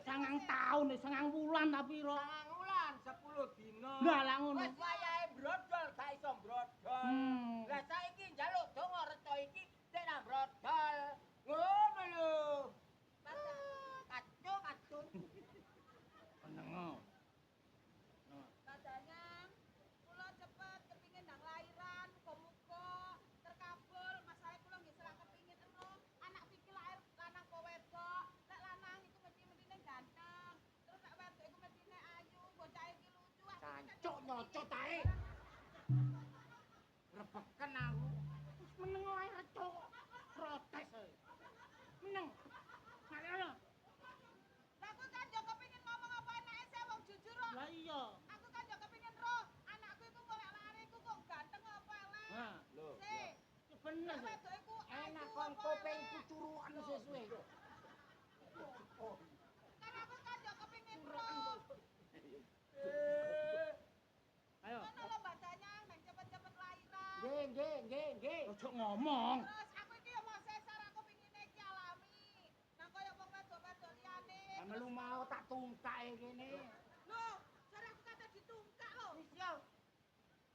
9 taun, 9 wulan ta pira? 9 wulan 10 dina. Lah lah ngono. Wis wayahe brodol gak iso brodol. Lah saiki njaluk donga reca iki sik nang brodol. Ngono lho. Kacung. Meneng. Mbak Danyang, kula cepet kepingin ndang lahiran, muga-muga terkabul. Masalah kula nggih selak kepingin ero anak iki lair lanang apa wedok. Lek lanang iku mesti-mestine ganteng. Terus lek wedok iku mestine ayu, bocah iki lucu. Cancuk nyocot ae. Rebeken aku. Wis meneng ae reco. Protes ae. Meneng. Mariana. Lah aku kan yo kepingin ngomong apa enake sih wong jujur kok. Lah iya. Aku kan yo kepingin roh anakku iku kok lek lariku kok ganteng apa elek. Nah, Lho. Sik. bener. Lek wedok iku Enak ayu kon apa kopengku elek. curukan sesuwe. Kan aku kan yo kepingin roh. Ayo. Ngono lho Mbak Danyang, nek cepet-cepet lahiran. Nggih. Ojo ngomong. Terus aku iki yo mau sesar aku pingine iki alami. Nang kaya wong wedok-wedok liyane. Melu mau tak tungkae kene. Lho, jare aku kate ditungkak lho. Wis yo.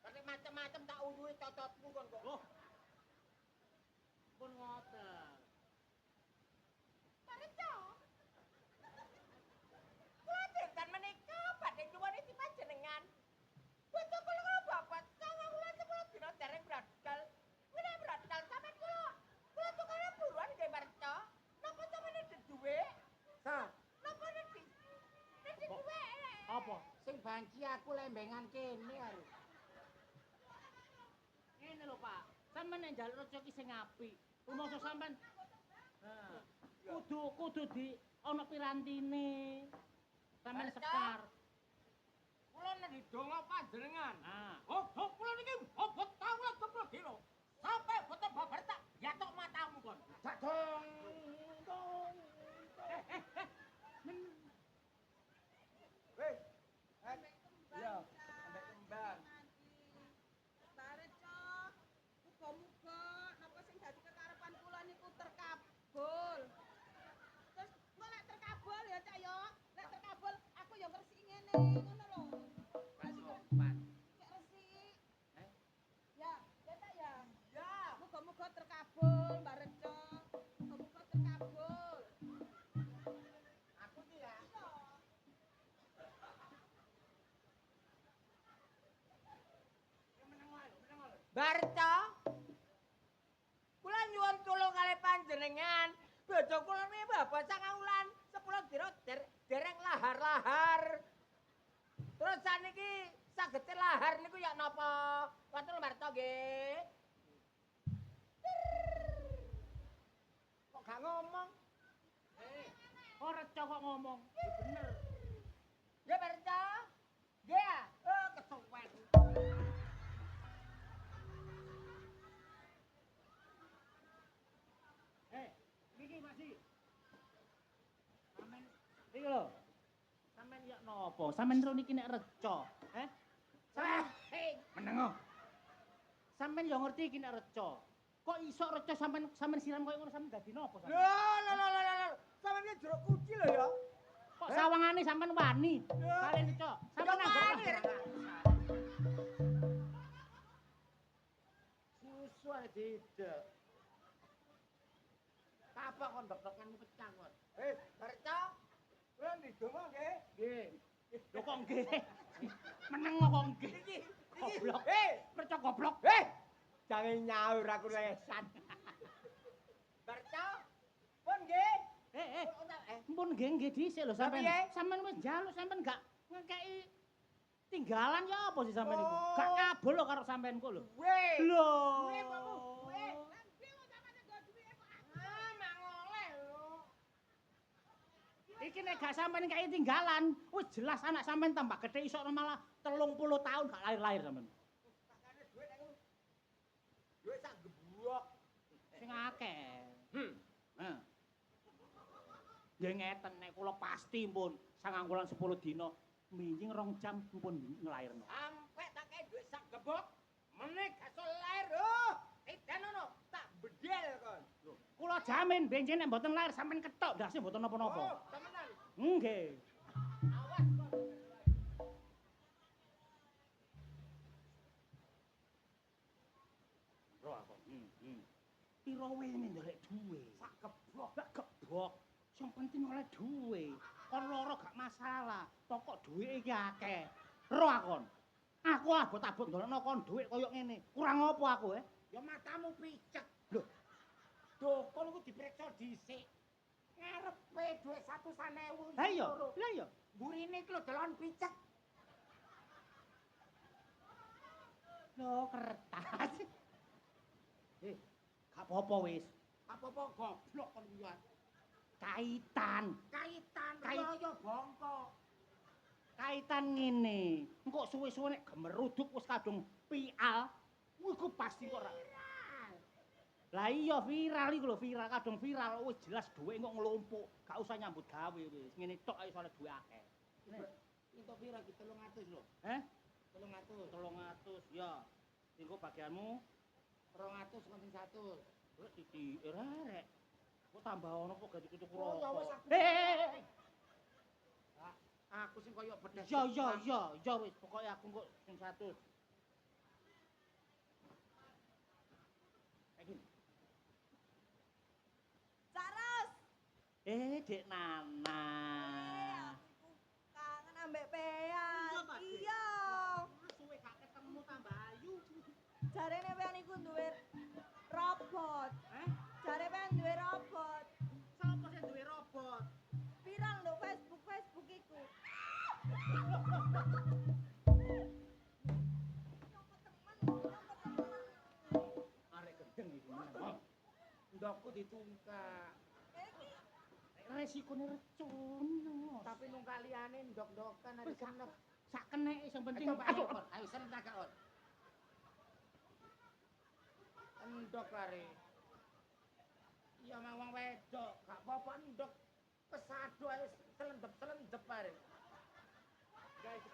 Kate macem-macem tak uruhi cocotmu kon kok. Loh. Pun ngoten. Pareco. Kula dinten menika badhe nyuwun iki panjenengan. Bojo kula karo bapak 9 wulan 10 dina dereng bradal. Kuwi bradal sampean kula tukane buruan nggih merca. Napa sampeyan duwe? Ha. Napa nek duwe? Apa? Sing banci aku lembengan kene karo. Ngene lho, Pak. Sampeyan nek njaluk reca ki sing apik. Rumangsa sampeyan nah, kudu di ana pirantine. Sampeyan sekar. Kula nek didonga panjenengan. Ah, Hop kula niki hobot taun 20 dina. Sampai boten babar tak yatok matamu kon. Jadong. Hei. Iya, ambek kembang. Pareco. Muga-muga napa sing dadi kekarepan kula niku terkabul. Terus kok lek terkabul ya Cak yo. Lek terkabul aku yo ngresiki ngene, ngono lho. sopan. Cek resik. Eh? Ya, ya Cak ya. Ya. Muga-muga terkabul, Mbak Reco. Muga-muga terkabul. Aku ki ya. Iya. Barca. Kula nyuwun tulung kali panjenengan. Bojo kula niki bapak 9 wulan 10 dina dereng lahar-lahar. Terus saniki sagete lahar niku ya napa? Wonten Barca nggih. Kok gak ngomong? Oh, reca kok ngomong. Ya bener. Ya Barca. Ya. Oh kesuwen. Iki masih. Sampeyan iki lho. Sampeyan ya napa? Sampeyan ro niki nek reca, menengo. Sampeyan yo ngerti iki nek reca. Kok iso reca sampeyan siram koyo ngono sampeyan dadi napa sampeyan? Lho. Sampeyan iki jeruk kuci lho ya. Kok sawangane sampean wani? Kalian Cok. Sampean anggap Susu ada tidak. Apa kon dok-dokanmu pecah kon? Barca. Kuwi ndonga nggih. Nggih. lho kok nggih. Meneng kok nggih. Goblok. Percok goblok. Jangan nyaur aku lesan. Barca. Pun nggih. Mpun nggih dhisik lho sampean. Sampean wis njaluk sampean gak ngekeki tinggalan ya apa sih sampean iku? Gak kabul lho karo sampeanku lho. Lho. Iki nek gak sampean kaya tinggalan, wis jelas anak sampean tambah gedhe iso malah 30 tahun gak lahir-lahir sampean. Sakane dhuwit aku. Dhuwit sak gebuok. Sing akeh. Heeh. Ya ngeten nek kula pasti pun 9 wulan 10 dina minjing 2 jam pun nglairno. Sampai tak kayak dhuwit sak gebok. Meneh gak iso lahir. Edan ono tak bedel kon. Kula jamin benjing nek mboten lahir sampean ketok ndase mboten napa-napa. Temenan. Nggih. Awas kon. Ro aku. Piro wene ndelek duwe? Sak gebok. Gak gebok. Sing penting oleh duwe. Kon loro gak masalah. Pokok duwe iki akeh. Ro akon. Aku abot-abot ndolekno kon dhuwit koyo ngene. Kurang apa aku Ya matamu picek. Lho. Dokon ku diperiksa dhisik. Ngarepe dhuwit 100.000. Lah iya. Burine iki lho delon picek. Lho kertas. Gak apa-apa wis. Apa-apa goblok kon kuwi. Kaitan Kaya bongko. kaitan ngene. Engko suwe-suwe nek gemeruduk wis kadung pial, kuwi ku pasti kok ora. Lah iya viral iku lho, viral kadung viral wis jelas dhuwit kok nglumpuk. Gak usah nyambut gawe wis. Ngene tok ae soalnya dhuwit akeh. Entuk pira ki 300 lho. 300. 300 ya. Engko bagianmu 200 kon sing 100. wis titik rek. Kok tambah ono kok ganti kutu Oh, ya wis rokok. aku. Aku sing koyo bedes. Ya wis pokoke aku kok sing 100. Saros. Dek Nana. Aku kangen ambek Pean. Iya. Suwe gak ketemu tambah ayu. Jarene Pean iku duwe robot. Jare Pean duwe robot. Sopo sing duwe robot? Viral lho Facebook iku. Arek gendeng iki. Ndokku ditungkak. Resikone recun. Tapi nung kaliyane ndok-ndokan ada senep. Sak keneke sing penting Ayo senep tak on. Endok lare. Iya mang wong wedok, gak apa-apa endok. Pesado ae selendep-selendep are. Guys.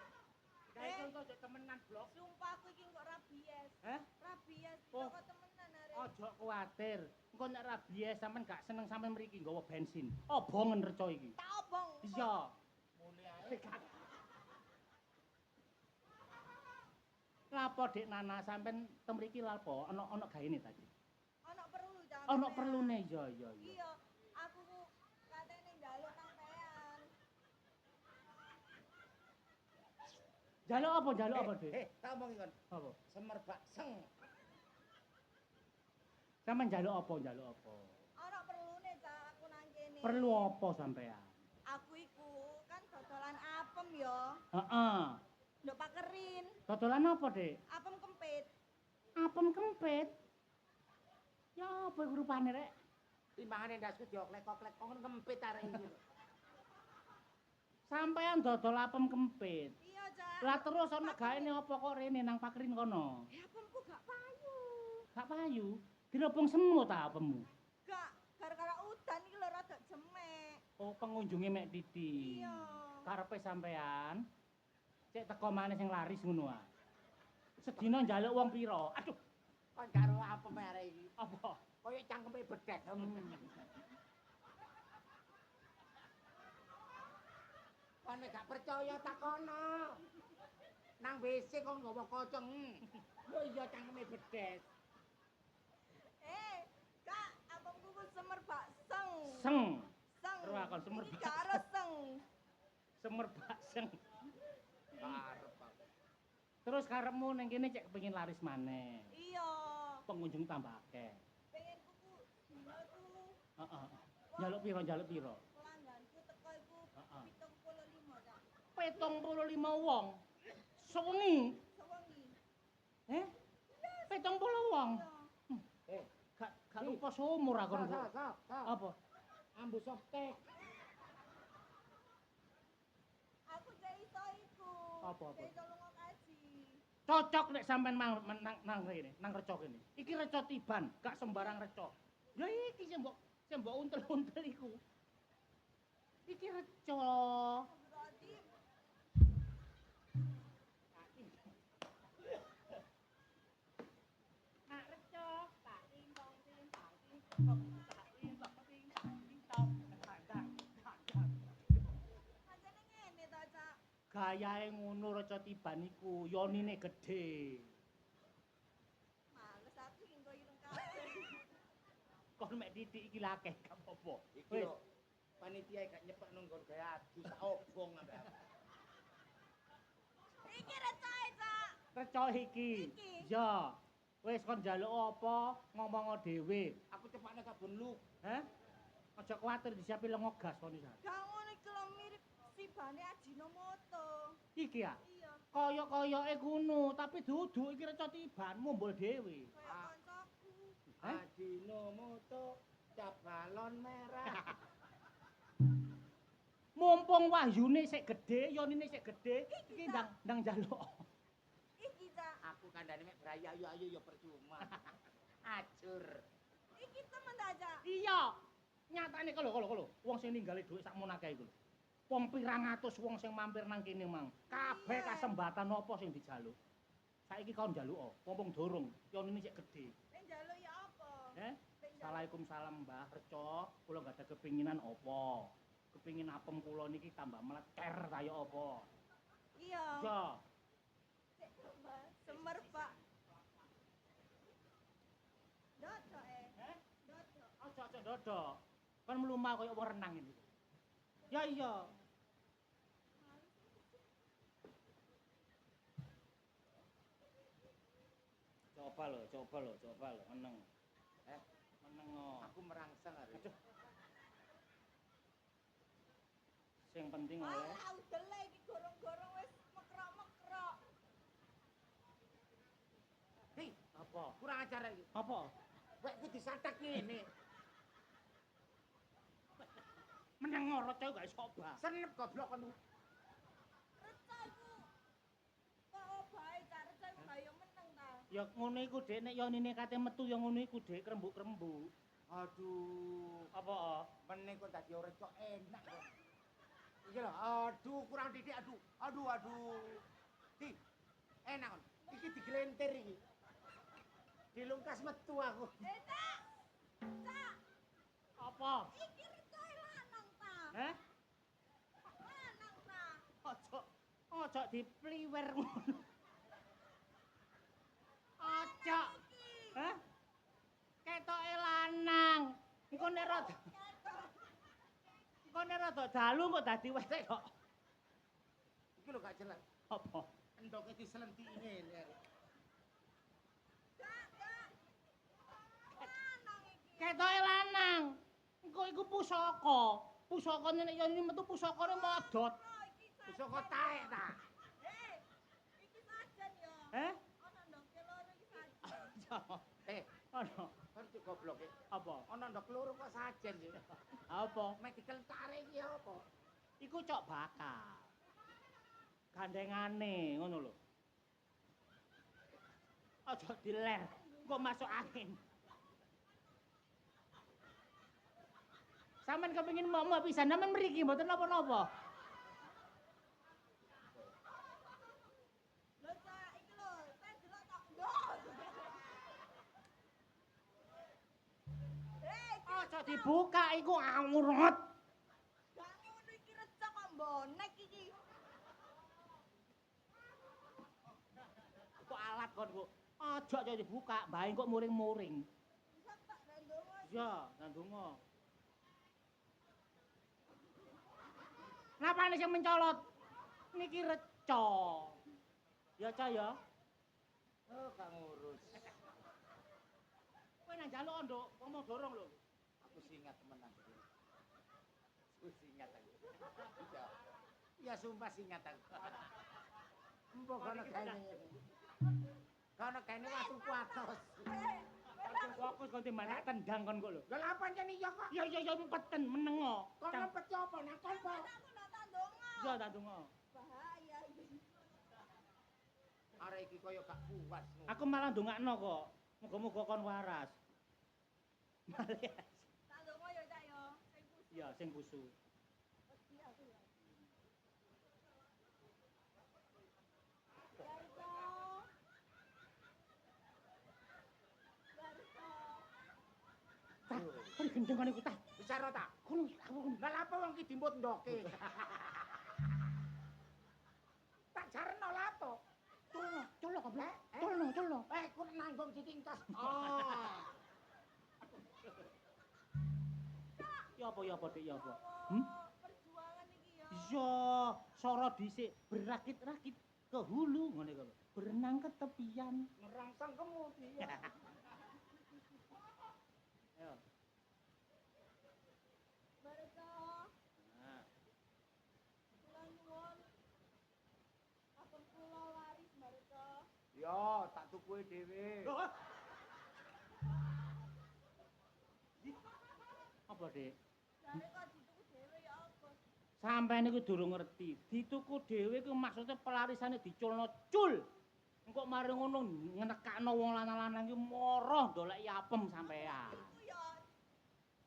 Guys contoh cek temenan blok. Sumpah aku iki kok rabies. Rabies Oh. kok temenan arek. Ojo kuwatir. Engko nek rabies sampean gak seneng sampean mriki nggawa bensin. Obongen reca iki. Tak obong. Iya. Mule ae. Lapo Dek Nana sampean temriki lapo ana gaene tadi. Ana perlu jangan. Ana perlune iya. Iya, aku ku katene njaluk nang Pean. Jaluk apa Dek? Tak omong iki kon. Apa? Semerbak seng. Sampeyan jaluk apa? Ana perlune Cak aku nang kene. Perlu apa sampean? Aku iku kan dodolan apem ya. Heeh. Ndok pakerin, Dodolan apa, Dek? apem kempit. Apem kempit. Ya apa iku rupane rek? Timbangane ndasku dioklek-oklek kon kempit arek iki. Sampean dodol apem kempit. Iya, Cak. Lah terus ana gaene apa kok rene nang pakerin kono? Apemku gak payu. Gak payu. Dirobong semut ta apemmu? Gak, gara-gara udan iki lho rada jemek. Oh, pengunjunge mek titik. Iya. Karepe sampean cek teko maneh sing laris ngono ah. Sedina njaluk wong pira? Aduh, Kon karo apa arek iki? apa? Koyo cangkeme bedes. Lah nek gak percaya takono. Nang WC kok nggawa koceng. Lho iya cangkeme bedes. Kak, abangku ku semerbak seng. Seng. Seng. Terus akon semerbak Iki gak harus seng. Semerbak seng. Arep aku. Terus karepmu ning kene cek pengin laris maneh. Iya. Pengunjung tambah akeh. Pengen kuku dino ku Heeh. Njaluk piro, njaluk piro? pelangganku teko iku Heeh. 75, Cak. 75 wong. Sewengi. Sewengi. Eh? 70 wong. Iya. Gak lupa seumur aku. Kak. Apa? Ambu softtek. Aku jek iso iku. Apa? Jek iso lunga kaji. Cocok nek sampean nang rene, nang reca kene. Iki reca tiban, gak sembarang reca. Ya iki sing mbok untel-untel iku. Iki reca. Berarti Nak reca, tak ting-tong ting-tong ting-tong, tak ting-tong ting-tong ting-tong. pancene ngene ta, Cak. Gayahe ngono reca tiban iku, yonine gedhe. Males aku nggo ireng kabeh. Kon mek titik iki lakeh gak apa-apa. Iki Wis. lho panitia gak nyepek nang nggon gaya adu sak obong ambek aku. Iki recae, Cak. Reca iki. Iki. Ya. Wis kon njaluk apa, ngomong dhewe. Aku cepakne kabun lu. Hah? Aja kuwatir disiapi lengo gas kon iki. Gak ngono iki lho mirip sibane Ajinomoto. Iki ya. Iya, Kaya-kayake ngono, tapi dudu iki reca tiban mumbul dhewe. kaya kancaku. Hah? Ajinomoto cap balon merah. Mumpung wahyune sik gedhe, yonine sik gedhe, iki ndang njaluk. Iki, Cak. Aku kandhane mek berayu-ayu ya percuma. Ajur. Iki temen ta, Cak. Iya. Nyatane kalau wong sing ninggali dhuwit sakmono akeh iku. Wong pirang atus wong sing mampir nang kene mang. Kabeh Iya. kasembatan apa sing dijaluk. Saiki kau njaluk apa? Mumpung durung, yonine sik gedhe. Nek njaluk ya apa? Eh? Nek njaluk- Waalaikumsalam Mbah Reca, kula gak ada kepinginan apa. Kepingin apem kula niki tambah meleker kaya apa. Iya. Ya, Cek Mbak, semerbak. Dodok eh? Dodok. Aja dodok. Kan mlumah kaya wong renang ini. Ya iya. Coba lho, meneng. Meneng kok. Aku merangsang arek. Aduh. Sing penting oleh Alah, udele iki gorong-gorong wis mekrok-mekrok. Hei, apa? kurang ajar iki. Apa? Wek ku disatek ngene. Meneng ora cah gak iso obah. Senep goblok kon. Reca iku. Kok bae, Cak. Reca iku gak yo meneng ta. Ya ngono iku Dek, nek yonine kate metu ya ngono iku Dek, krembuk-krembuk. Aduh, Apa? meneh kok dadi ora cok enak kok. Iki lho, aduh kurang didik aduh. Di, enak kon. Iki digelentir iki. Dilungkas metu aku. Cak. Cak, Apa? iki recae lanang ta. Heh? Lanang ta. Ojo dipliwer ngono. Ojo. Iki. Hah? Ketoke lanang. Engko nek rada dalu kok dadi wesek kok. Iki lho gak jelas. Apa? Endoke diselentiki ngene. Cak. Lanang iki. Ketoke lanang. Engko iku pusaka. Pusakane nek yen metu pusakane modot. Oh, iki sajen. Pusaka taek ta. Iki sajen yo. Eh? Ana ndoke loro iki sajen. Ono. Kon cuk goblok e. Apa? Ana ndok loro kok sajen sih. Apa? Medical tarik iki apa? Iku cok bakal. Gandengane ngono lho. Aja diler, kok masuk angin. Sampeyan kepengin momo pisan, sampeyan mriki mboten napa-napa. Lho, Cak, iki lho, saya delok tok ndok. Iki Aja dibuka iku awurut. gak ngono iki recok kok bonek iki. Kok alat kon kok. Aja aja dibuka, bae kok muring-muring. Bisa tak ndonga. Iya, nang donga. Napane sing mencolot? Niki reca. Ya, Cah ya. Oh, gak ngurus. Kowe nang njaluk, Nduk, wong mau dorong lho. Aku singat temenan. Aku singat aku. Iya. Ya sumpah singat aku. Mbok kono kene. Kono kene waktu kuatos. Langsung fokus kon timbang tendang kon kok lho. Lah lha pancen iya kok. Ya peten meneng kok. Kok ngempet apa nang kon kok. Aku nak tak ndonga. Iya tak donga. Bahaya iki. Arek iki koyo gak puas. Aku malah ndongakno kok. Muga-muga kon waras. Malah. Tak ndonga ya Cak ya. Sing kudu Iya, sing kusu. wedi aku ya. Garto. Garto. Tah, kon gendeng kon iku tah. Bicara ta? Kon aku Lah lha apa wong ki dimbut ndoke? Tak jarno lha apa? colok goblok. Colno. Ku nanggung ditingkas. Oh. Ya apa Dik ya apa? Perjuangan iki ya. Iya, soro dhisik berakit-rakit ke hulu ngene kok. Berenang ke tepian. Merangsang kemudian. Ayo. Barca. Nah, Kula nyuwun. Ampun kula waris Barca. Yo, tak tukuke dhewe. apa Dik? Jare kok dituku dhewe ya apa? Sampai niku durung ngerti. Dituku dhewe ku maksudnya pelarisane diculno cul. Engko mari ngono ngenekakno wong lanang-lanang iki moroh golek apem sampean. Iku ya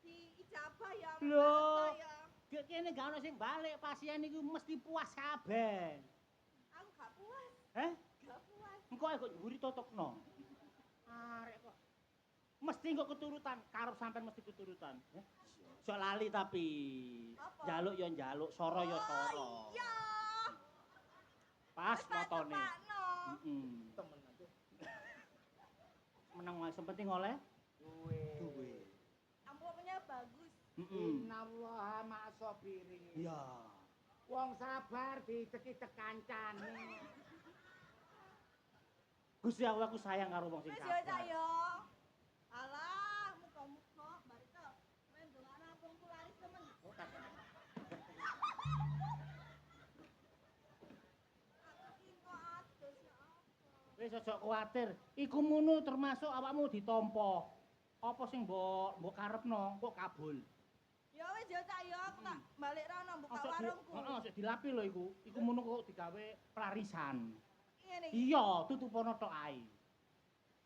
di ijabah ya. Loh. Ya. Gek kene gak ono sing balik, pasien iku mesti puas kabeh. Aku gak puas, Heh? gak puas. Engko ae kok mburi totokno. Arek kok mesti kok keturutan, karep sampean mesti keturutan. Sok lali tapi. Apa? Njaluk ya njaluk, soro ya soro. Oh, iya. Pas Wis tak motone. tepakno. Heeh. Temen aja. Menang wae penting oleh Duwe. duwe. Amplopnya bagus. Heeh. Innallaha ma'asabirin. Iya. Wong sabar dicekik kancane. Gusti Allah aku sayang karo wong sing Wis ya Cak sabar. ya. Alah, muga-muga barito men dongane ampungku laris temen. Aku iki kok adus ya apa? Wis aja kuwatir. Iku munu termasuk awakmu ditampa. Apa sing mbok karepno kok kabul. Ya wis ya Cak ya, aku tak balik rono buka Aja warungku. Heeh, aja dilapi lho iku. Iku munu kok digawe pelarisan. Ngene iki. Iya, tutupono tok ae.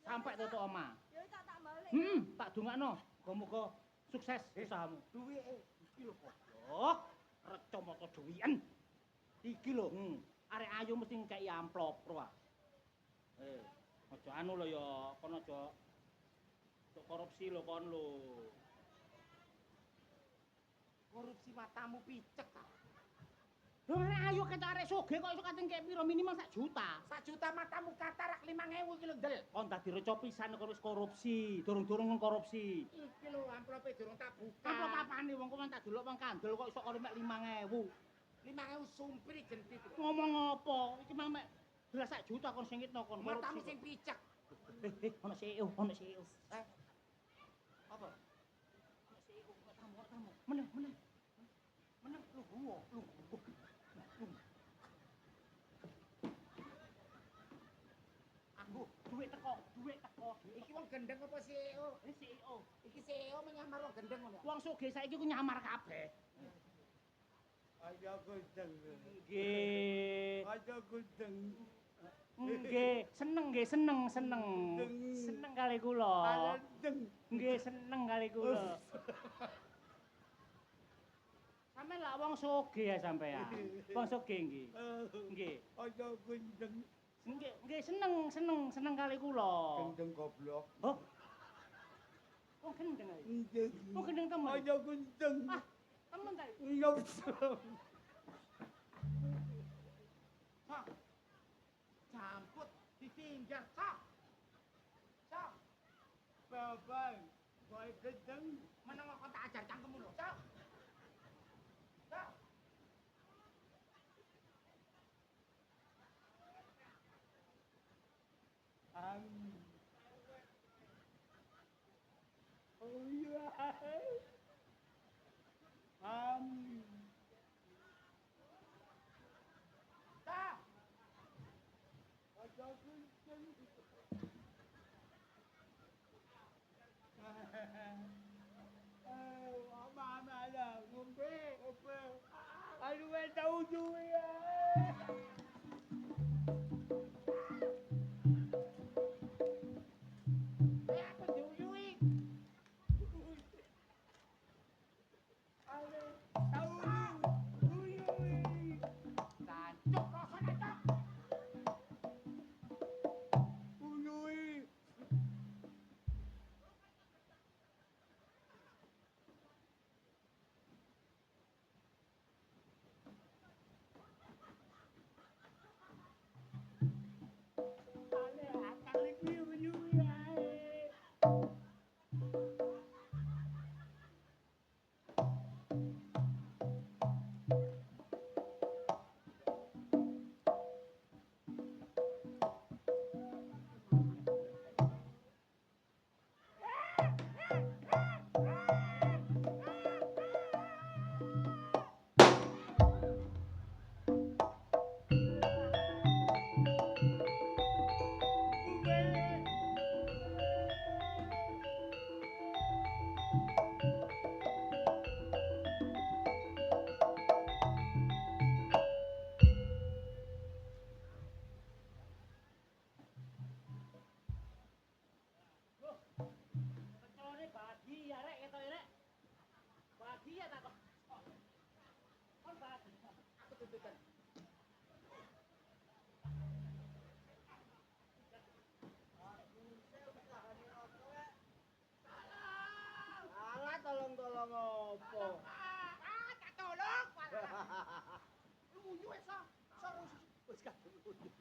Sampai tutuk omah. Ya wis tak balik. Tak dongakno. Muga-muga sukses usahamu. Duwe iki lho kok. Oh, reca mata duwian. Iki lho, arek ayu mesti ngkei amplop, Bro. Aja anu lho ya, kon aja korupsi lho kon lho. Korupsi matamu picek ta. Lho arek ayu ketok arek sugih kok iso kating kek piro minimal 1 juta. 1 juta matamu katarak 5.000 iki lho ndel. Kon dadi reca pisan kok wis korupsi, durung-durung korupsi. Iki lho amplope durung tak buka. Apa papane wong kok tak delok wong kandel kok iso kok mek 5.000. 5.000 sumpri jentit. Ngomong apa? Iki mah mek belas 1 juta kon singitno kon Matamu korupsi. sing picek. Ono CEO, ono CEO. Apa? Ono CEO, tamu. Meneng. Meneng lu gua. Aku duit teko. Iki wong gendeng apa CEO? Ini CEO. Iki CEO menyamar wong gendeng ngono. Wong sugih saiki ku nyamar kabeh. Ayo gendeng. Nggih. Ayo gendeng. Nggih, seneng. Seneng kali kula. Alendeng. Nggih, seneng kali kula. Sampeyan lak wong sugih ya sampeyan. Wong sugih nggih. Nggih. Ayo gendeng. Nggih, seneng kali kula. Gendeng goblok. Oh. Wong gendeng ae. Gendeng. Oh, gendeng temen. Ayo gendeng. Ah, temen ta. Iya betul. Sok. Jambut ditinggal, sok. Sok. Bapak, kowe gendeng. Meneng kok tak ajar cangkemmu lho, sok. Sok. Oh iya. Amin. Sok. Aja gendeng. Mama lah, ngombe, ngombe. Aduh, tahu duwe ya. Ya aku diuyui. Aduh, tahu duwe. Jancuk rasane, Cok. Uyui. Ale akal iki uyui ae. Kecelone bagi ya rek ketok ya rek. Bagi ya tak kok. Kon bagi. Aku tunjukkan. Alah tolong-tolong opo. Tak tolong. Luyu wis sok. Wis kadung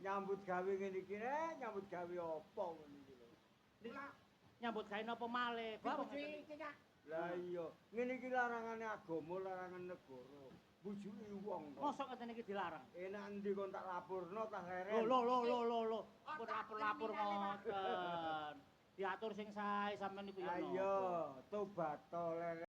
nyambut gawe ngene iki rek, nyambut gawe opo ngene iki lho. Nyambut gawe napa malih? Bapak Dibujuki iki, Kak. Lah iya, ngene iki larangane agama, larangan negara. Bujuki wong kok. Mosok ngeten iki dilarang. Enak endi kon tak laporno tak Lho leren. lho. Pun lapor-lapor ngoten. Diatur sing sae sampean niku ya. Ayo, tobat to leren.